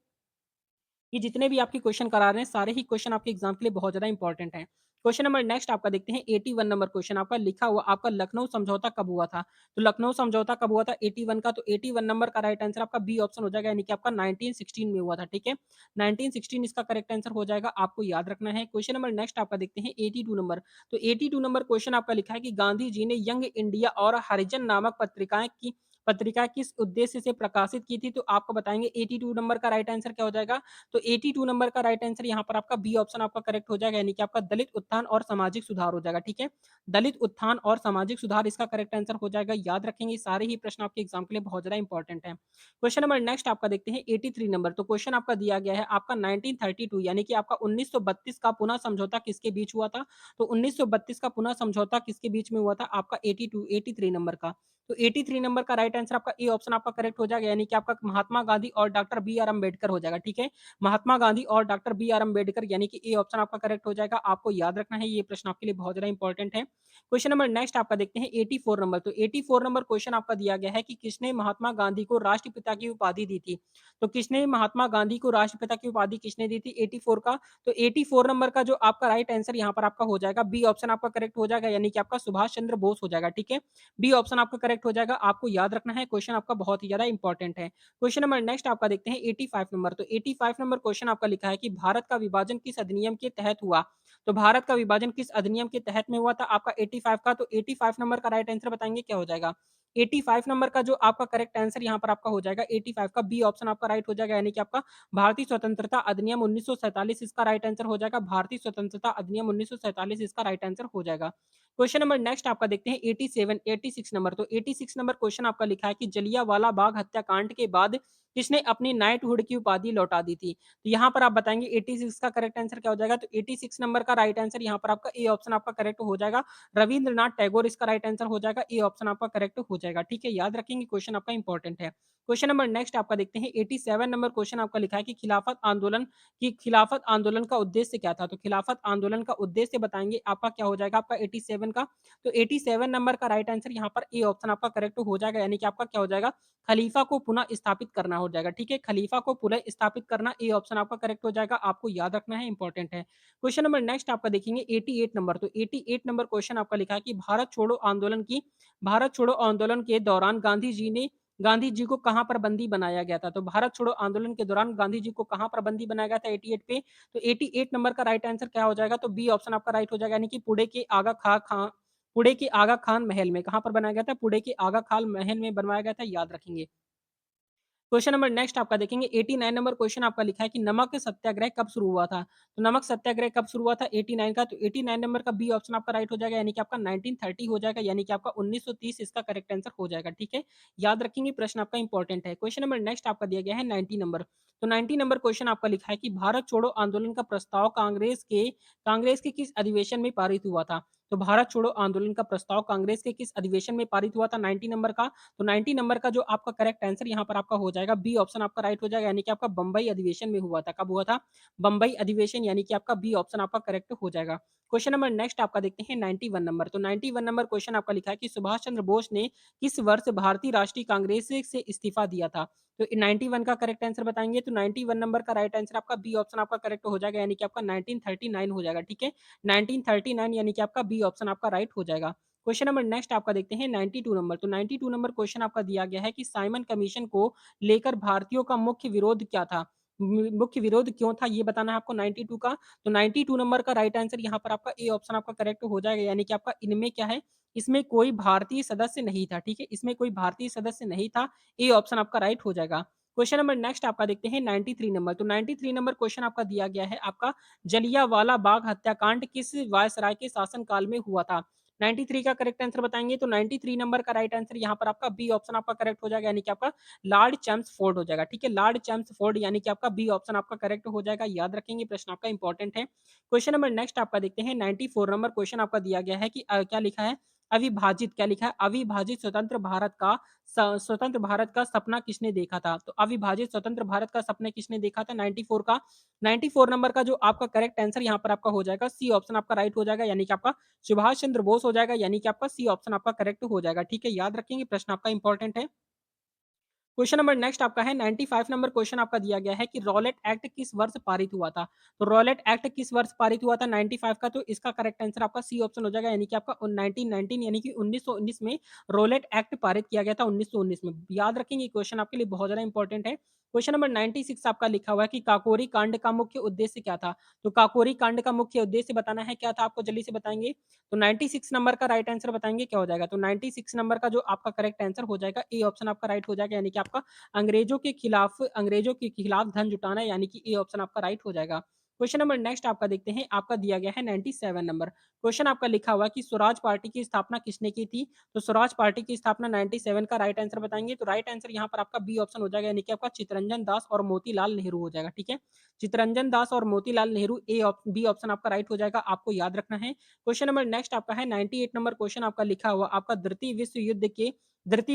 ये जितने भी आपके क्वेश्चन करा रहे हैं, सारे ही क्वेश्चन आपके एग्जाम के लिए बहुत ज़्यादा इंपॉर्टेंट हैं। क्वेश्चन नंबर नेक्स्ट आपका देखते हैं 81 नंबर क्वेश्चन आपका लिखा हुआ आपका लखनऊ समझौता कब हुआ था? तो लखनऊ समझौता कब हुआ था 81 का? तो 81 नंबर का राइट आंसर आपका बी ऑप्शन हो जाएगा यानी कि आपका 1916 में हुआ था, ठीक है? 1916 इसका करेक्ट आंसर हो जाएगा, आपको याद रखना है। क्वेश्चन नंबर नेक्स्ट आपका देखते हैं 82 नंबर। तो 82 नंबर क्वेश्चन आपका लिखा है कि गांधी जी ने यंग इंडिया और हरिजन नामक पत्रिका किस उद्देश्य से प्रकाशित की थी? तो आपको बताएँगे 82 नंबर का राइट आंसर क्या हो जाएगा? तो 82 नंबर का राइट आंसर यहाँ पर आपका बी ऑप्शन आपका करेक्ट हो जाएगा यानी कि आपका दलित उत्थान और सामाजिक सुधार हो जाएगा, ठीक है? दलित उत्थान और सामाजिक सुधार इसका करेक्ट आंसर हो जाएगा। याद रखेंगे सारे ही प्रश्न आपके एग्जाम के लिए बहुत ज़्यादा इंपॉर्टेंट है। क्वेश्चन नंबर नेक्स्ट आपका देखते हैं 83 नंबर। तो क्वेश्चन आपका दिया गया है आपका 1932 यानी कि आपका 1932 का पुनः समझौता किसके बीच हुआ था? तो 1932 का पुनः समझौता किसके बीच में हुआ था? आपका 83 नंबर का। तो 83 नंबर का राइट आंसर आपका ए ऑप्शन आपका करेक्ट हो जाएगा यानी कि आपका महात्मा गांधी और डॉक्टर बी आर अम्बेडकर हो जाएगा, ठीक है? महात्मा गांधी और डॉक्टर बी आर अम्बेडकर यानी कि ए ऑप्शन आपका करेक्ट हो जाएगा। आपको याद रखना है, ये प्रश्न आपके लिए बहुत ज़्यादा इंपॉर्टेंट है। क्वेश्चन नंबर नेक्स्ट आपका देखते हैं 84 नंबर। तो 84 नंबर क्वेश्चन आपका दिया गया है कि किसने महात्मा गांधी को राष्ट्रपिता की उपाधि दी थी? तो किसने महात्मा गांधी को राष्ट्रपिता की उपाधि किसने दी थी 84 का? तो 84 नंबर का जो आपका राइट आंसर यहाँ पर आपका हो जाएगा, बी ऑप्शन आपका करेक्ट हो जाएगा यानी कि आपका सुभाष चंद्र बोस हो जाएगा, ठीक है? बी ऑप्शन आपका करेक्ट हो जाएगा। आपको याद रखना है, क्वेश्चन आपका बहुत ही ज़्यादा इंपॉर्टेंट है। क्वेश्चन नंबर नेक्स्ट आपका देखते हैं 85 नंबर। तो 85 नंबर क्वेश्चन आपका लिखा है कि भारत का विभाजन किस अधिनियम के तहत हुआ? तो भारत का विभाजन किस अधिनियम के तहत में हुआ था आपका 85 का? तो 85 नंबर का राइट आंसर बताएँगे क्या हो जाएगा? 85 नंबर का जो आपका करेक्ट आंसर यहाँ पर आपका हो जाएगा 85 का बी ऑप्शन आपका राइट हो जाएगा यानी कि आपका भारतीय स्वतंत्रता अधिनियम 1947 इसका राइट आंसर हो जाएगा। भारतीय स्वतंत्रता अधिनियम 1947 इसका राइट आंसर हो जाएगा। क्वेश्चन नंबर नेक्स्ट आपका देखते हैं 86 नंबर। तो 86 नंबर क्वेश्चन आपका लिखा है कि जलियांवाला बाग हत्याकांड के बाद किसने अपनी नाइटहुड की उपाधि लौटा दी थी? तो यहाँ पर आप बताएँगे 86 का करेक्ट आंसर क्या हो जाएगा? तो 86 नंबर का राइट आंसर यहाँ पर आपका ए ऑप्शन आपका करेक्ट हो जाएगा। रवींद्रनाथ टैगोर इसका राइट आंसर हो जाएगा। ए ऑप्शन आपका करेक्ट हो जाएगा। ठीक है? याद रखेंगे, क्वेश्चन आपका इंपॉर्टेंट है। क्वेश्चन नंबर नेक्स्ट आपका देखते हैं 87 नंबर क्वेश्चन आपका लिखा है कि खिलाफत आंदोलन का उद्देश्य क्या था? तो खिलाफत आंदोलन का उद्देश्य बताएँगे आपका क्या हो जाएगा आपका 87 का? तो 87 नंबर का राइट आंसर यहाँ पर ए ऑप्शन आपका करेक्ट हो जाएगा यानी कि आपका क्या हो जाएगा? खलीफा को पुनः स्थापित करना हो जाएगा, ठीक है? खलीफा को पुनः स्थापित करना ए ऑप्शन आपका करेक्ट हो जाएगा। आपको याद रखना है, इंपॉर्टेंट है। क्वेश्चन नंबर नेक्स्ट आपका देखेंगे 88 नंबर। तो 88 नंबर क्वेश्चन आपका लिखा है कि भारत छोड़ो आंदोलन के दौरान गांधी जी को कहाँ पर बंदी बनाया गया था? तो भारत छोड़ो आंदोलन के दौरान गांधी जी को कहाँ पर बंदी बनाया गया था 88 पे? तो 88 नंबर का राइट आंसर क्या हो जाएगा? तो बी ऑप्शन आपका राइट हो जाएगा यानी कि पुणे के आगा खान महल में। कहाँ पर बनाया गया था? पुणे के आगा खान महल में बनवाया गया था, याद रखेंगे। क्वेश्चन नंबर नेक्स्ट आपका देखेंगे 89 नंबर क्वेश्चन आपका लिखा है कि नमक सत्याग्रह कब शुरू हुआ था? तो नमक सत्याग्रह कब शुरू हुआ था 89 का, तो 89 नंबर का बी ऑप्शन आपका राइट हो जाएगा, यानी कि आपका 1930 हो जाएगा, यानी कि आपका 1930 इसका करेक्ट आंसर हो जाएगा, ठीक है? याद रखेंगे प्रश्न आपका इंपॉर्टेंट है। क्वेश्चन नंबर नेक्स्ट आपका दिया गया है 90 नंबर। तो 90 नंबर क्वेश्चन आपका लिखा है कि भारत छोड़ो आंदोलन का प्रस्ताव कांग्रेस के किस अधिवेशन में पारित हुआ था? तो भारत छोड़ो आंदोलन का प्रस्ताव कांग्रेस के किस अधिवेशन में पारित हुआ था 90 नंबर का? तो 90 नंबर का जो आपका करेक्ट आंसर यहाँ पर आपका हो जाएगा, बी ऑप्शन आपका राइट हो जाएगा, यानी कि आपका बंबई अधिवेशन में हुआ था। कब हुआ था? बंबई अधिवेशन, यानी कि आपका बी ऑप्शन आपका करेक्ट हो जाएगा। क्वेश्चन नंबर नेक्स्ट आपका देखते हैं 91 नंबर। तो 91 नंबर क्वेश्चन आपका लिखा है कि सुभाष चंद्र बोस ने किस वर्ष भारतीय राष्ट्रीय कांग्रेस से इस्तीफा दिया था? तो 91 का करेक्ट आंसर बताएंगे, तो 91 नंबर का राइट आंसर आपका बी ऑप्शन आपका करेक्ट हो जाएगा, यानी कि आपका 1939 हो जाएगा, ठीक है? 1939 यानी कि आपका बी ऑप्शन आपका राइट हो जाएगा। क्वेश्चन नंबर नेक्स्ट आपका देखते हैं 92 नंबर। तो 92 नंबर क्वेश्चन आपका दिया गया है कि साइमन कमीशन को लेकर भारतीयों का मुख्य विरोध क्या था? मुख्य विरोध क्यों था ये बताना है आपको 92 का। तो 92 नंबर का राइट आंसर यहाँ पर आपका ए ऑप्शन आपका करेक्ट हो जाएगा, यानी कि आपका इनमें क्या है, इसमें कोई भारतीय सदस्य नहीं था, ठीक है? इसमें कोई भारतीय सदस्य नहीं था, ए ऑप्शन आपका राइट हो जाएगा। क्वेश्चन नंबर नेक्स्ट आपका देखते हैं 93 नंबर। तो 93 नंबर क्वेश्चन आपका दिया गया है आपका जलियांवाला बाग हत्याकांड किस वायसराय के शासनकाल में हुआ था? 93 का करेक्ट आंसर बताएँगे, तो 93 नंबर का राइट आंसर यहाँ पर आपका बी ऑप्शन आपका करेक्ट हो जाएगा, यानी कि आपका लॉर्ड चैम्सफोर्ड हो जाएगा, ठीक है? लॉर्ड चैम्सफोर्ड यानी कि आपका बी ऑप्शन आपका करेक्ट हो जाएगा, याद रखेंगे प्रश्न आपका इंपॉर्टेंट है। क्वेश्चन नंबर नेक्स्ट आपका देखते हैं 94 नंबर क्वेश्चन आपका दिया गया है कि क्या लिखा है? अविभाजित क्या लिखा है? अविभाजित स्वतंत्र भारत का सपना किसने देखा था? तो अविभाजित स्वतंत्र भारत का सपना किसने देखा था 94 का? 94 नंबर का जो आपका करेक्ट आंसर यहाँ पर आपका हो जाएगा, सी ऑप्शन आपका राइट हो जाएगा, यानी कि आपका सुभाष चंद्र बोस हो जाएगा, यानी कि आपका सी ऑप्शन आपका करेक्ट हो जाएगा, ठीक है? याद रखेंगे प्रश्न आपका इंपॉर्टेंट है। क्वेश्चन नंबर नेक्स्ट आपका है 95 नंबर क्वेश्चन आपका दिया गया है कि रॉलेट एक्ट किस वर्ष पारित हुआ था? तो रॉलेट एक्ट किस वर्ष पारित हुआ था 95 का? तो इसका करेक्ट आंसर आपका सी ऑप्शन हो जाएगा, यानी कि आपका 1919 यानी कि 1919 में रॉलेट एक्ट पारित किया गया था 1919 में। याद रखेंगे क्वेश्चन आपके लिए बहुत ज़्यादा इंपॉर्टेंट है। क्वेश्चन नंबर 96 आपका लिखा हुआ है कि काकोरी कांड का मुख्य उद्देश्य क्या था? तो काकोरी कांड का मुख्य उद्देश्य बताना है क्या था आपको जल्दी से बताएँगे। तो 96 नंबर का राइट आंसर बताएँगे क्या हो जाएगा? तो 96 नंबर का जो आपका करेक्ट आंसर हो जाएगा, ए ऑप्शन आपका राइट हो जाएगा, यानी कि आपका अंग्रेजों के खिलाफ धन जुटाना, यानी कि ए ऑप्शन आपका राइट हो जाएगा। क्वेश्चन नंबर नेक्स्ट आपका देखते हैं, आपका दिया गया है 97 नंबर। क्वेश्चन आपका लिखा हुआ है कि स्वराज पार्टी की स्थापना किसने की थी? तो स्वराज पार्टी की स्थापना 97 का राइट आंसर बताएँगे, तो राइट आंसर यहाँ पर आपका बी ऑप्शन हो जाएगा, यानी कि आपका चित्तरंजन दास और मोतीलाल नेहरू हो जाएगा, ठीक है? चित्तरंजन दास और मोतीलाल नेहरू बी ऑप्शन आपका राइट हो जाएगा, आपको याद रखना है। क्वेश्चन नंबर नेक्स्ट आपका है 98 नंबर क्वेश्चन आपका लिखा हुआ आपका द्वितीय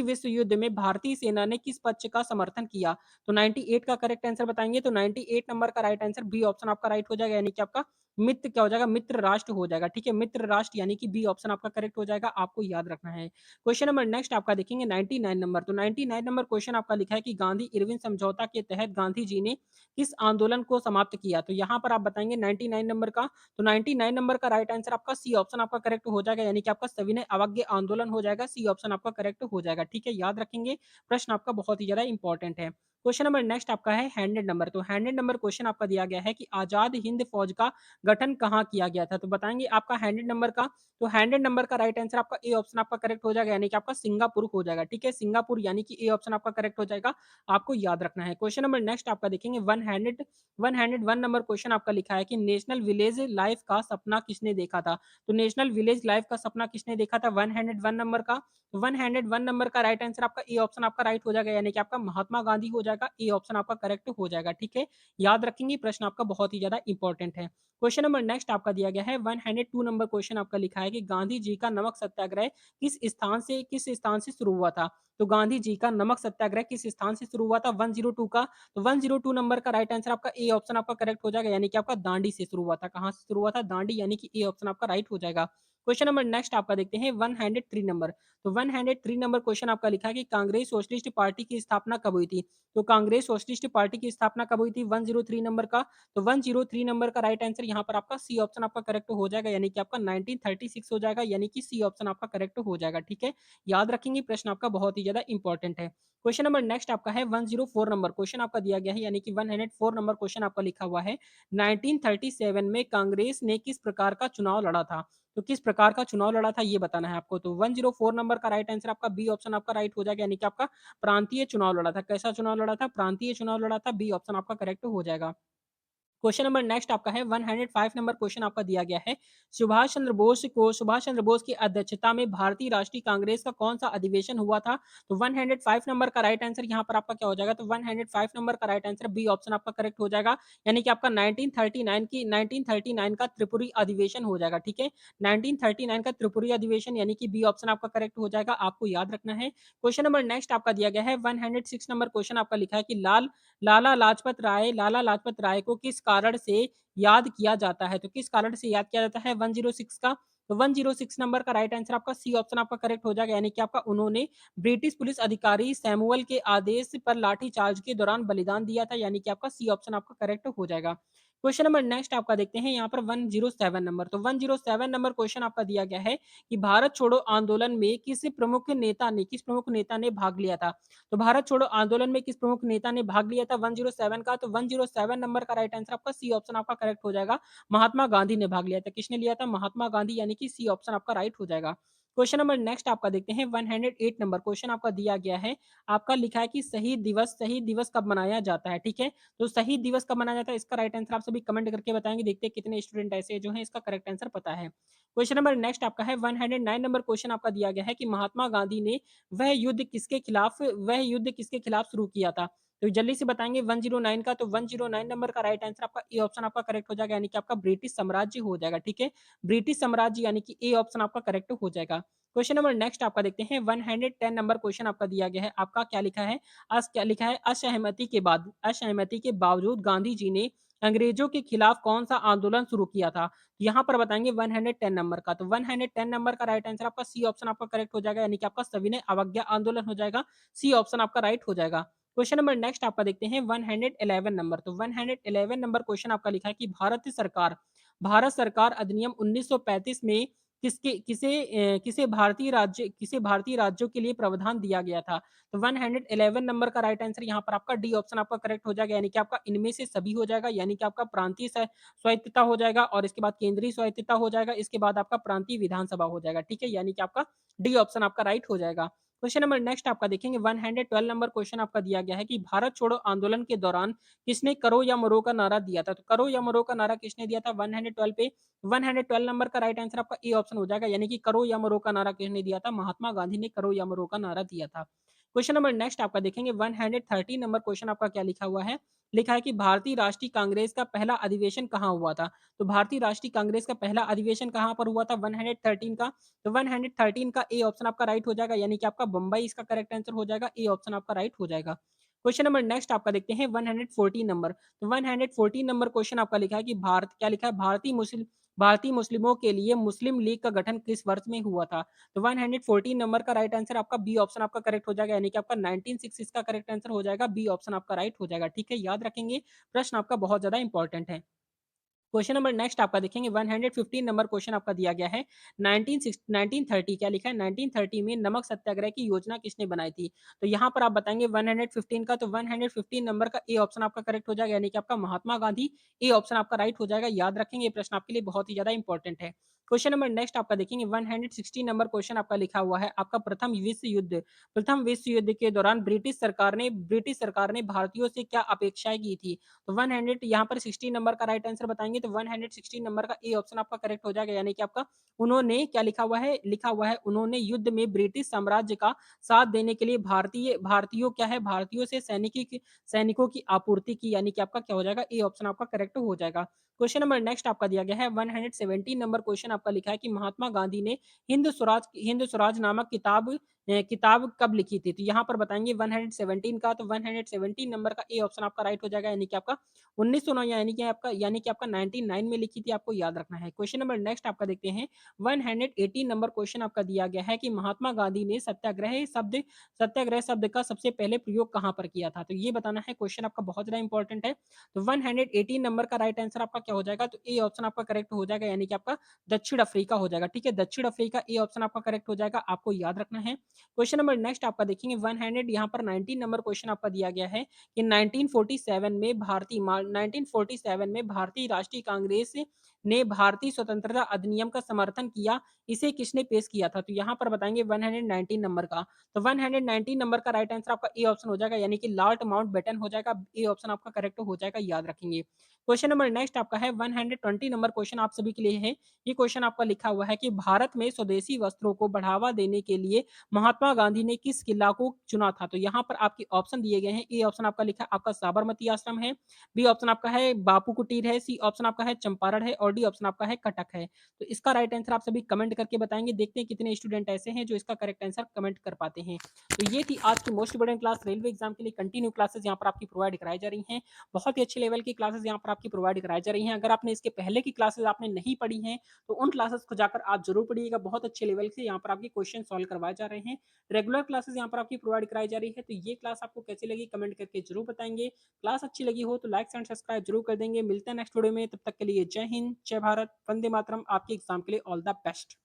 विश्व युद्ध में भारतीय सेना ने किस पक्ष का समर्थन किया? तो 98 का करेक्ट आंसर बताएँगे, तो 98 नंबर का राइट आंसर बी ऑप्शन आपका राइट हो जाएगा, यानी कि आपका मित्र क्या हो जाएगा? मित्र राष्ट्र हो जाएगा, ठीक है? मित्र राष्ट्र यानी कि बी ऑप्शन आपका करेक्ट हो जाएगा, आपको याद रखना है। क्वेश्चन नंबर नेक्स्ट आपका देखेंगे 99 नंबर। तो 99 नंबर क्वेश्चन आपका लिखा है कि गांधी-इरविन समझौता के तहत गांधी जी ने किस आंदोलन को समाप्त किया? तो यहाँ पर आप बताएँगे 99 नंबर का, तो 99 नंबर का राइट आंसर आपका सी ऑप्शन आपका करेक्ट हो जाएगा, यानी कि आपका सविनय अवज्ञा आंदोलन हो जाएगा, सी ऑप्शन आपका करेक्ट हो जाएगा, ठीक है? याद रखेंगे, प्रश्न आपका बहुत ही ज़्यादा इंपॉर्टेंट है। क्वेश्चन नंबर नेक्स्ट आपका है 100 नंबर। तो 100 नंबर क्वेश्चन आपका दिया गया है कि आज़ाद हिंद फौज का गठन कहाँ किया गया था? तो बताएँगे आपका 100 नंबर का, तो 100 नंबर का राइट आंसर आपका ए ऑप्शन आपका करेक्ट हो जाएगा, यानी कि आपका सिंगापुर हो जाएगा, ठीक है? सिंगापुर यानी कि ए ऑप्शन आपका करेक्ट हो जाएगा, आपको याद रखना है। क्वेश्चन नंबर नेक्स्ट आपका देखेंगे 101 नंबर क्वेश्चन आपका लिखा है कि नेशनल विलेज लाइफ का सपना किसने देखा था? तो नेशनल विलेज लाइफ का सपना किसने देखा था 101 नंबर का? 101 नंबर का राइट आंसर आपका ए ऑप्शन आपका राइट हो जाएगा, यानी कि आपका महात्मा गांधी हो जाएगा, ए ऑप्शन आपका करेक्ट हो जाएगा, ठीक है? याद रखेंगे, प्रश्न आपका बहुत ही ज़्यादा इंपॉर्टेंट है। क्वेश्चन नंबर नेक्स्ट आपका दिया गया है 102 नंबर क्वेश्चन आपका लिखा है कि गांधी जी का नमक सत्याग्रह किस स्थान से शुरू हुआ था? तो गांधी जी का नमक सत्याग्रह किस स्थान से शुरू हुआ था 102 का? तो 102 नंबर का राइट आंसर आपका ए ऑप्शन आपका करेक्ट हो जाएगा, यानी कि आपका दांडी से शुरू हुआ था। कहाँ से शुरू हुआ था? दांडी, यानी कि ए ऑप्शन आपका राइट हो जाएगा। क्वेश्चन नंबर नेक्स्ट आपका देखते हैं 103 नंबर। तो 103 नंबर क्वेश्चन आपका लिखा है कि कांग्रेस सोशलिस्ट पार्टी की स्थापना कब हुई थी? तो कांग्रेस सोशलिस्ट पार्टी की स्थापना कब हुई थी 103 नंबर का? तो 103 नंबर का राइट आंसर यहाँ पर आपका सी ऑप्शन आपका करेक्ट हो जाएगा, यानी कि आपका 1936 हो जाएगा, यानी कि सी ऑप्शन आपका करेक्ट हो जाएगा, ठीक है? याद रखेंगे, प्रश्न आपका बहुत ही ज़्यादा इंपॉर्टेंट है। क्वेश्चन नंबर नेक्स्ट आपका है 104 नंबर क्वेश्चन आपका दिया गया है, यानी कि 104 नंबर क्वेश्चन आपका लिखा हुआ है 1937 में कांग्रेस ने किस प्रकार का चुनाव लड़ा था? तो किस प्रकार का चुनाव लड़ा था ये बताना है आपको। तो 104 नंबर का राइट आंसर आपका बी ऑप्शन आपका राइट हो जाएगा, यानी कि आपका प्रांतीय चुनाव लड़ा था। कैसा चुनाव लड़ा था? प्रांतीय चुनाव लड़ा था। बी ऑप्शन आपका करेक्ट हो जाएगा। क्वेश्चन नंबर नेक्स्ट आपका है 105 नंबर क्वेश्चन आपका दिया गया है। सुभाष चंद्र बोस की अध्यक्षता में भारतीय राष्ट्रीय कांग्रेस का कौन सा अधिवेशन हुआ था? तो 105 नंबर का राइट आंसर यहाँ पर आपका क्या हो जाएगा? तो 105 नंबर का राइट आंसर बी ऑप्शन आपका करेक्ट हो जाएगा, यानी कि आपका 1939 का त्रिपुरी अधिवेशन हो जाएगा। ठीक है, 1939 का त्रिपुरी अधिवेशन, यानी कि बी ऑप्शन आपका करेक्ट हो जाएगा, आपको याद रखना है। क्वेश्चन नंबर नेक्स्ट आपका दिया गया है 106 नंबर क्वेश्चन आपका लिखा है कि लाला लाजपत राय को किस कारण से याद किया जाता है? तो किस कारण से याद किया जाता है 106 का? तो 106 नंबर का राइट आंसर आपका सी ऑप्शन आपका करेक्ट हो जाएगा, यानी कि आपका उन्होंने ब्रिटिश पुलिस अधिकारी सैमुअल के आदेश पर लाठी चार्ज के दौरान बलिदान दिया था, यानी कि आपका सी ऑप्शन आपका करेक्ट हो जाएगा। क्वेश्चन नंबर नेक्स्ट आपका देखते हैं यहाँ पर 107 नंबर। तो 107 नंबर क्वेश्चन आपका दिया गया है कि भारत छोड़ो आंदोलन में किस प्रमुख नेता ने भाग लिया था? तो भारत छोड़ो आंदोलन में किस प्रमुख नेता ने भाग लिया था 107 का? तो 107 नंबर का राइट आंसर आपका सी ऑप्शन आपका करेक्ट हो जाएगा। महात्मा गांधी ने भाग लिया था। किसने लिया था? महात्मा गांधी, यानी कि सी ऑप्शन आपका राइट हो जाएगा। क्वेश्चन नंबर नेक्स्ट आपका देखते हैं 108 नंबर क्वेश्चन आपका दिया गया है। आपका लिखा है कि शहीद दिवस कब मनाया जाता है? ठीक है, तो शहीद दिवस कब मनाया जाता है, इसका राइट आंसर आप सभी कमेंट करके बताएंगे। देखते हैं कितने स्टूडेंट ऐसे जो हैं इसका करेक्ट आंसर पता है। क्वेश्चन नंबर नेक्स्ट आपका है 109 नंबर क्वेश्चन आपका दिया गया है कि महात्मा गांधी ने वह युद्ध किसके खिलाफ शुरू किया था? तो जल्दी से बताएंगे 109 का। तो 109 नंबर का राइट आंसर आपका ए ऑप्शन आपका करेक्ट हो जाएगा, यानी कि आपका ब्रिटिश साम्राज्य हो जाएगा। ठीक है, ब्रिटिश साम्राज्य, यानी कि ए ऑप्शन आपका करेक्ट हो जाएगा। क्वेश्चन नंबर नेक्स्ट आपका देखते हैं 110 नंबर क्वेश्चन आपका दिया गया है। आपका क्या लिखा है? क्या लिखा है? असहमति के बावजूद गांधी जी ने अंग्रेजों के खिलाफ कौन सा आंदोलन शुरू किया था? यहाँ पर बताएंगे 110 नंबर का। तो 110 नंबर का राइट आंसर आपका सी ऑप्शन आपका करेक्ट हो जाएगा, यानी कि आपका सविनय अवज्ञा आंदोलन हो जाएगा। सी ऑप्शन आपका राइट हो जाएगा। क्वेश्चन नंबर नेक्स्ट आपका देखते हैं 111 नंबर। तो 111 नंबर क्वेश्चन आपका लिखा है कि भारत सरकार अधिनियम 1935 में किसे भारतीय राज्यों के लिए प्रावधान दिया गया था? तो 111 नंबर का राइट आंसर यहाँ पर आपका डी ऑप्शन आपका करेक्ट हो जाएगा, यानी कि आपका इनमें से सभी हो जाएगा, यानी कि आपका प्रांतीय स्वायत्तता हो जाएगा, और इसके बाद केंद्रीय स्वायत्तता हो जाएगा, इसके बाद आपका प्रांतीय विधानसभा हो जाएगा। ठीक है, यानी कि आपका डी ऑप्शन आपका राइट हो जाएगा। क्वेश्चन नंबर नेक्स्ट आपका देखेंगे 112 नंबर क्वेश्चन आपका दिया गया है कि भारत छोड़ो आंदोलन के दौरान किसने करो या मरो का नारा दिया था? तो करो या मरो का नारा किसने दिया था 112 पे? 112 नंबर का राइट आंसर आपका ए ऑप्शन हो जाएगा, यानी कि करो या मरो का नारा किसने दिया था? महात्मा गांधी ने करो या मरो का नारा दिया था। क्वेश्चन नंबर नेक्स्ट आपका देखेंगे 113 नंबर क्वेश्चन आपका क्या लिखा हुआ है? लिखा है कि भारतीय राष्ट्रीय कांग्रेस का पहला अधिवेशन कहाँ हुआ था? तो भारतीय राष्ट्रीय कांग्रेस का पहला अधिवेशन कहाँ पर हुआ था 113 का? तो 113 का ए ऑप्शन आपका राइट हो जाएगा, यानी कि आपका बम्बई इसका करेक्ट आंसर हो जाएगा। ए ऑप्शन आपका राइट हो जाएगा। क्वेश्चन नंबर नेक्स्ट आपका देखते हैं 114 नंबर। तो 114 नंबर क्वेश्चन आपका लिखा है कि भारतीय मुस्लिमों के लिए मुस्लिम लीग का गठन किस वर्ष में हुआ था? तो 114 नंबर का राइट आंसर आपका बी ऑप्शन आपका करेक्ट हो जाएगा, यानी कि आपका 1966 इसका करेक्ट आंसर हो जाएगा। बी ऑप्शन आपका राइट हो जाएगा। ठीक है, याद रखेंगे, प्रश्न आपका बहुत ज्यादा इंपॉर्टेंट है। क्वेश्चन नंबर नेक्स्ट आपका देखेंगे 115 नंबर क्वेश्चन आपका दिया गया है। 1930 क्या लिखा है? 1930 में नमक सत्याग्रह की योजना किसने बनाई थी? तो यहाँ पर आप बताएंगे 115 का। तो 115 नंबर का ए ऑप्शन आपका करेक्ट हो जाएगा, यानी कि आपका महात्मा गांधी। ए ऑप्शन आपका राइट हो जाएगा। याद रखेंगे, ये प्रश्न आपके लिए बहुत ही ज्यादा इंपॉर्टेंट है। क्वेश्चन नंबर नेक्स्ट आपका देखेंगे 160 नंबर क्वेश्चन आपका लिखा हुआ है। आपका प्रथम विश्व युद्ध के दौरान ब्रिटिश सरकार ने भारतीयों से क्या अपेक्षाएं की थी? तो 100 यहाँ पर 60 नंबर का राइट आंसर बताएंगे। तो 160 नंबर का ए ऑप्शन आपका करेक्ट हो जाएगा, यानी कि आपका उन्होंने क्या लिखा हुआ है उन्होंने युद्ध में ब्रिटिश साम्राज्य का साथ देने के लिए भारतीयों से सैनिकों की आपूर्ति की, यानी कि आपका क्या हो जाएगा? ए ऑप्शन आपका करेक्ट हो जाएगा। क्वेश्चन नंबर नेक्स्ट आपका दिया गया है 170 नंबर क्वेश्चन आपका लिखा है कि महात्मा गांधी ने हिंद स्वराज नामक किताब कब लिखी थी? तो यहाँ पर बताएंगे 117 का। तो 117 नंबर का ए ऑप्शन आपका राइट हो जाएगा, यानी कि आपका 1909, यानी कि आपका 99 में लिखी थी, आपको याद रखना है। क्वेश्चन नंबर नेक्स्ट आपका देखते हैं 118 नंबर क्वेश्चन आपका दिया गया है कि महात्मा गांधी ने सत्याग्रह शब्द का सबसे पहले प्रयोग कहाँ पर किया था? तो ये बताना है। क्वेश्चन आपका बहुत ज्यादा इंपॉर्टेंट है। तो 118 नंबर का राइट आंसर आपका क्या हो जाएगा? तो ए ऑप्शन आपका करेक्ट हो जाएगा, यानी कि आपका दक्षिण अफ्रीका हो जाएगा, ठीक है? दक्षिण अफ्रीका ए ऑप्शन आपका करेक्ट हो जाएगा, आपको याद रखना है। क्वेश्चन नंबर नेक्स्ट आपका देखेंगे वन हैंडेड, यहाँ पर 19 नंबर क्वेश्चन आपका दिया गया है कि 1947 में भारतीय राष्ट्रीय कांग्रेस ने भारतीय स्वतंत्रता अधिनियम का समर्थन किया, इसे किसने पेश किया था? तो यहाँ पर बताएँगे 119 नंबर का। तो 119 नंबर का राइट आंसर आपका ए ऑप्शन हो जाएगा, यानी कि लॉर्ड माउंटबेटन हो जाएगा। ए ऑप्शन आपका करेक्ट हो जाएगा, याद रखेंगे। क्वेश्चन नंबर नेक्स्ट आपका है 120 नंबर क्वेश्चन आप सभी के लिए है। ये क्वेश्चन आपका लिखा हुआ है कि भारत में स्वदेशी वस्त्रों को बढ़ावा देने के लिए महात्मा गांधी ने किस किला को चुना था? तो यहाँ पर आपके ऑप्शन दिए गए हैं। ए ऑप्शन आपका लिखा है आपका साबरमती आश्रम है, बी ऑप्शन आपका है बापू कुटीर है, सी ऑप्शन आपका है चंपारण है और डी ऑप्शन आपका है कटक है। तो इसका राइट आंसर आप सभी कमेंट करके बताएंगे। देखते हैं कितने स्टूडेंट ऐसे हैं जो इसका करेक्ट आंसर कमेंट कर पाते हैं। तो ये थी आज की most important class. Railway exam के लिए कंटिन्यू क्लासेस यहाँ पर आपकी प्रोवाइड कराई जा रही हैं। बहुत ही अच्छे लेवल की क्लासेस यहाँ पर आपकी प्रोवाइड कराई जा रही हैं। अगर आपने इसके पहले की क्लासेस आपने नहीं पढ़ी हैं तो उन क्लासेस को जाकर आप जरूर पढ़िएगा। बहुत अच्छे लेवल से यहाँ पर आपके क्वेश्चन सॉल्व करवाए जा रहे हैं। रेगुलर क्लासेस यहाँ पर आपकी प्रोवाइड कराई जा रही है। तो ये क्लास आपको कैसी लगी कमेंट करके जरूर बताएंगे। क्लास अच्छी लगी हो तो लाइक एंड सब्सक्राइब जरूर कर देंगे। मिलते हैं नेक्स्ट वीडियो में, तब तक के लिए जय हिंद, जय भारत, वंदे मातरम। आपके एग्जाम के लिए ऑल द बेस्ट।